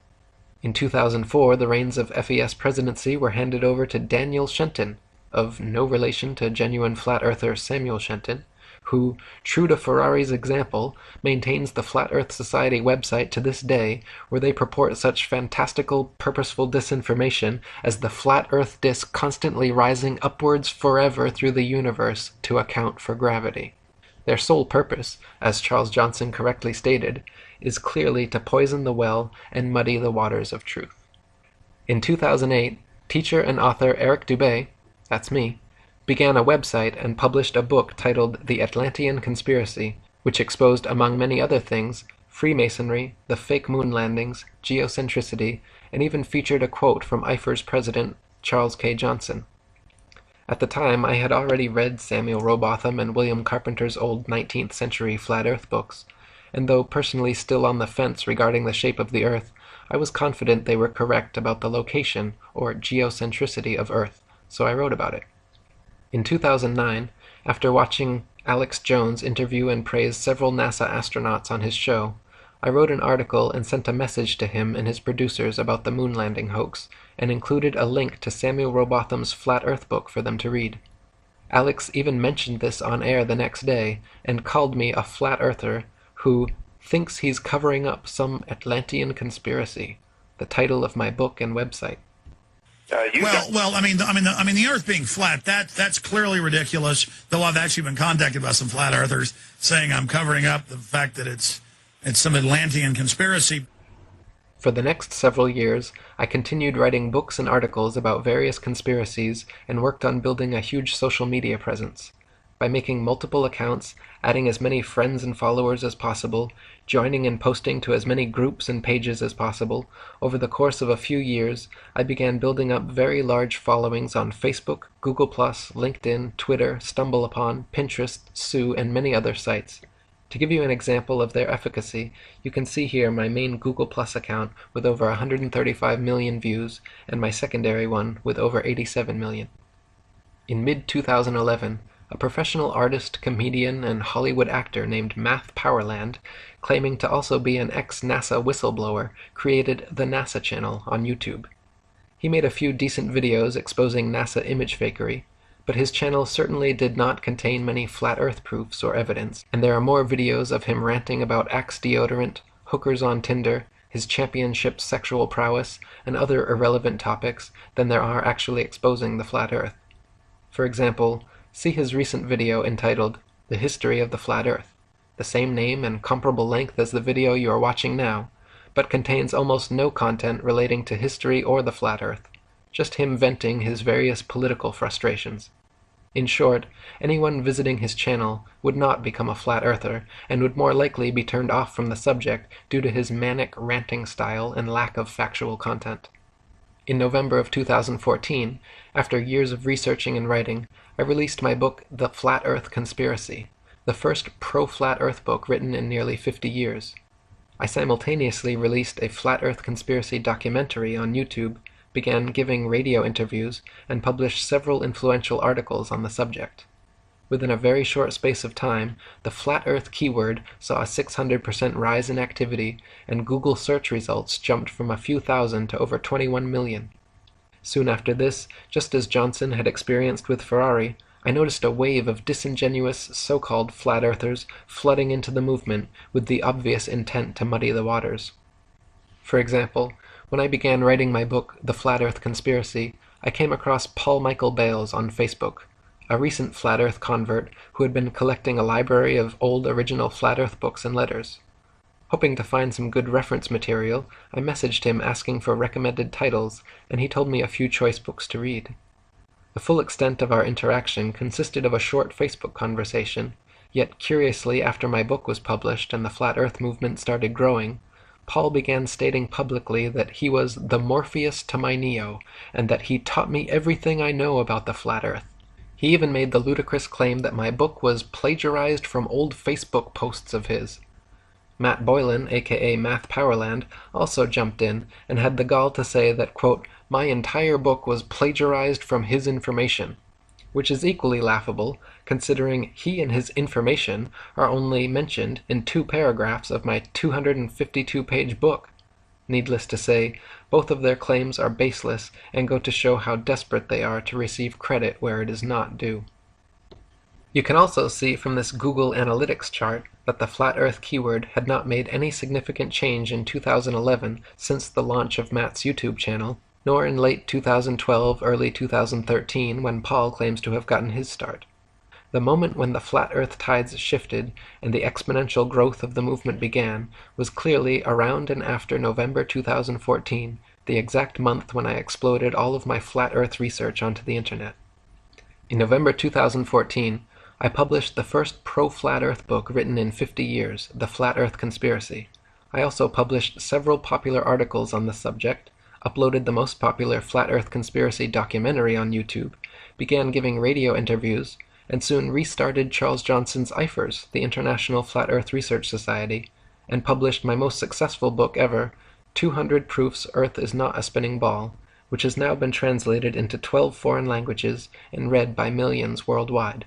In 2004, the reins of FES presidency were handed over to Daniel Shenton, of no relation to genuine flat earther Samuel Shenton, who, true to Ferrari's example, maintains the Flat Earth Society website to this day, where they purport such fantastical, purposeful disinformation as the flat Earth disk constantly rising upwards forever through the universe to account for gravity. Their sole purpose, as Charles Johnson correctly stated, is clearly to poison the well and muddy the waters of truth. In 2008, teacher and author Eric Dubé, that's me, began a website and published a book titled The Atlantean Conspiracy, which exposed, among many other things, Freemasonry, the fake moon landings, geocentricity, and even featured a quote from IFER's president, Charles K. Johnson. At the time, I had already read Samuel Rowbotham and William Carpenter's old 19th century Flat Earth books, and though personally still on the fence regarding the shape of the Earth, I was confident they were correct about the location, or geocentricity, of Earth, so I wrote about it. In 2009, after watching Alex Jones interview and praise several NASA astronauts on his show, I wrote an article and sent a message to him and his producers about the moon landing hoax, and included a link to Samuel Rowbotham's Flat Earth book for them to read. Alex even mentioned this on air the next day, and called me a flat earther who thinks he's covering up some Atlantean conspiracy, the title of my book and website. The Earth being flat, that's clearly ridiculous. Though I've actually been contacted by some flat earthers saying I'm covering up the fact that it's some Atlantean conspiracy. For the next several years, I continued writing books and articles about various conspiracies and worked on building a huge social media presence. by making multiple accounts, adding as many friends and followers as possible, joining and posting to as many groups and pages as possible. Over the course of a few years, I began building up very large followings on Facebook, Google+, LinkedIn, Twitter, StumbleUpon, Pinterest, Sue, and many other sites. To give you an example of their efficacy, you can see here my main Google+ account with over 135 million views, and my secondary one with over 87 million. In mid-2011, a professional artist, comedian, and Hollywood actor named Math Powerland, claiming to also be an ex-NASA whistleblower, created the NASA channel on YouTube. He made a few decent videos exposing NASA image fakery, but his channel certainly did not contain many flat earth proofs or evidence, and there are more videos of him ranting about Axe deodorant, hookers on Tinder, his championship sexual prowess, and other irrelevant topics than there are actually exposing the flat earth. For example, see his recent video entitled The History of the Flat Earth, the same name and comparable length as the video you are watching now, but contains almost no content relating to history or the flat earth, just him venting his various political frustrations. In short, anyone visiting his channel would not become a flat earther, and would more likely be turned off from the subject due to his manic ranting style and lack of factual content. In November of 2014, after years of researching and writing, I released my book, The Flat Earth Conspiracy, the first pro-flat earth book written in nearly 50 years. I simultaneously released a flat earth conspiracy documentary on YouTube, began giving radio interviews, and published several influential articles on the subject. Within a very short space of time, the flat earth keyword saw a 600% rise in activity, and Google search results jumped from a few thousand to over 21 million. Soon after this, just as Johnson had experienced with Ferrari, I noticed a wave of disingenuous so-called flat earthers flooding into the movement with the obvious intent to muddy the waters. For example, when I began writing my book, The Flat Earth Conspiracy, I came across Paul Michael Bales on Facebook, a recent flat earth convert who had been collecting a library of old original flat earth books and letters. Hoping to find some good reference material, I messaged him asking for recommended titles, and he told me a few choice books to read. The full extent of our interaction consisted of a short Facebook conversation, yet curiously, after my book was published and the flat earth movement started growing, Paul began stating publicly that he was the Morpheus to my Neo, and that he taught me everything I know about the flat earth. He even made the ludicrous claim that my book was plagiarized from old Facebook posts of his. Matt Boylan, aka Math Powerland, also jumped in and had the gall to say that, quote, my entire book was plagiarized from his information, which is equally laughable, considering he and his information are only mentioned in 2 paragraphs of my 252-page book. Needless to say, both of their claims are baseless and go to show how desperate they are to receive credit where it is not due. You can also see from this Google Analytics chart that the flat earth keyword had not made any significant change in 2011 since the launch of Matt's YouTube channel, nor in late 2012, early 2013 when Paul claims to have gotten his start. The moment when the flat earth tides shifted and the exponential growth of the movement began was clearly around and after November 2014, the exact month when I exploded all of my flat earth research onto the internet. In November 2014, I published the first pro-flat earth book written in 50 years, The Flat Earth Conspiracy. I also published several popular articles on the subject, uploaded the most popular flat earth conspiracy documentary on YouTube, began giving radio interviews, and soon restarted Charles Johnson's IFERS, the International Flat Earth Research Society, and published my most successful book ever, 200 Proofs Earth is Not a Spinning Ball, which has now been translated into 12 foreign languages and read by millions worldwide.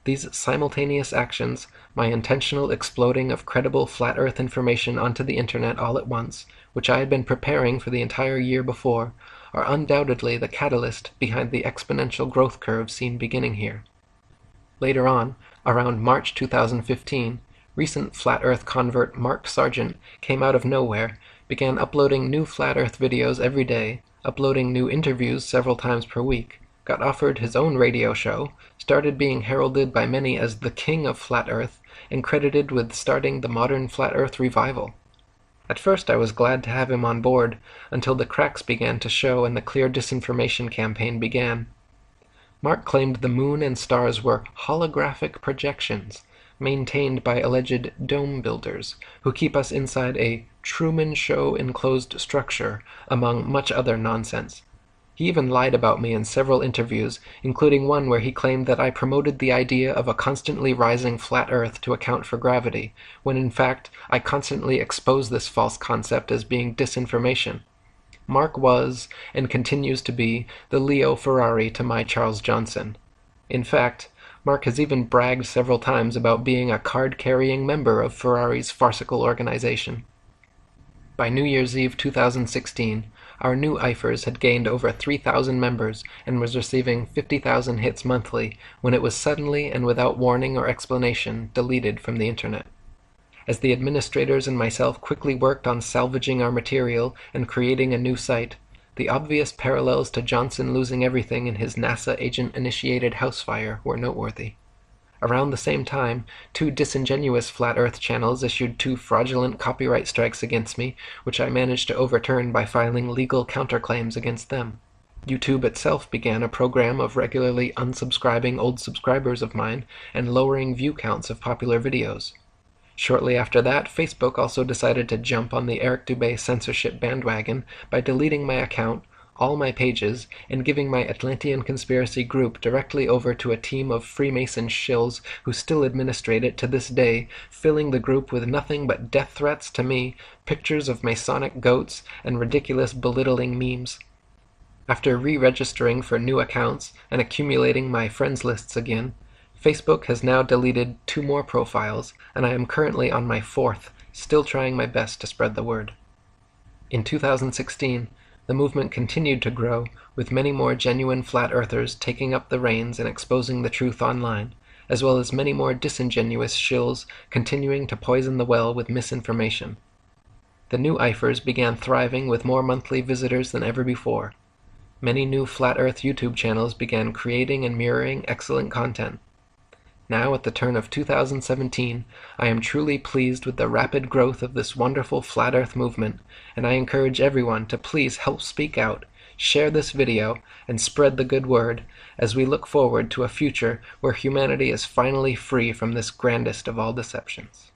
These simultaneous actions, my intentional exploding of credible flat earth information onto the internet all at once, which I had been preparing for the entire year before, are undoubtedly the catalyst behind the exponential growth curve seen beginning here. Later on, around March 2015, recent flat earth convert Mark Sargent came out of nowhere, began uploading new flat earth videos every day, uploading new interviews several times per week, got offered his own radio show, started being heralded by many as the king of flat earth, and credited with starting the modern flat earth revival. At first I was glad to have him on board, until the cracks began to show and the clear disinformation campaign began. Mark claimed the moon and stars were holographic projections, maintained by alleged dome builders, who keep us inside a Truman Show enclosed structure, among much other nonsense. He even lied about me in several interviews, including one where he claimed that I promoted the idea of a constantly rising flat Earth to account for gravity, when in fact I constantly expose this false concept as being disinformation. Mark was, and continues to be, the Leo Ferrari to my Charles Johnson. In fact, Mark has even bragged several times about being a card-carrying member of Ferrari's farcical organization. By New Year's Eve 2016, our new IFERS had gained over 3,000 members and was receiving 50,000 hits monthly when it was suddenly and without warning or explanation deleted from the internet. As the administrators and myself quickly worked on salvaging our material and creating a new site, the obvious parallels to Johnson losing everything in his NASA agent-initiated house fire were noteworthy. Around the same time, 2 disingenuous Flat Earth channels issued 2 fraudulent copyright strikes against me, which I managed to overturn by filing legal counterclaims against them. YouTube itself began a program of regularly unsubscribing old subscribers of mine and lowering view counts of popular videos. Shortly after that, Facebook also decided to jump on the Eric Dubé censorship bandwagon by deleting my account, all my pages, and giving my Atlantean conspiracy group directly over to a team of Freemason shills who still administrate it to this day, filling the group with nothing but death threats to me, pictures of Masonic goats, and ridiculous belittling memes. After re-registering for new accounts and accumulating my friends lists again, Facebook has now deleted 2 more profiles, and I am currently on my 4th, still trying my best to spread the word. In 2016, the movement continued to grow, with many more genuine flat earthers taking up the reins and exposing the truth online, as well as many more disingenuous shills continuing to poison the well with misinformation. The new IFERS began thriving with more monthly visitors than ever before. Many new Flat Earth YouTube channels began creating and mirroring excellent content. Now, at the turn of 2017, I am truly pleased with the rapid growth of this wonderful Flat Earth movement, and I encourage everyone to please help speak out, share this video, and spread the good word, as we look forward to a future where humanity is finally free from this grandest of all deceptions.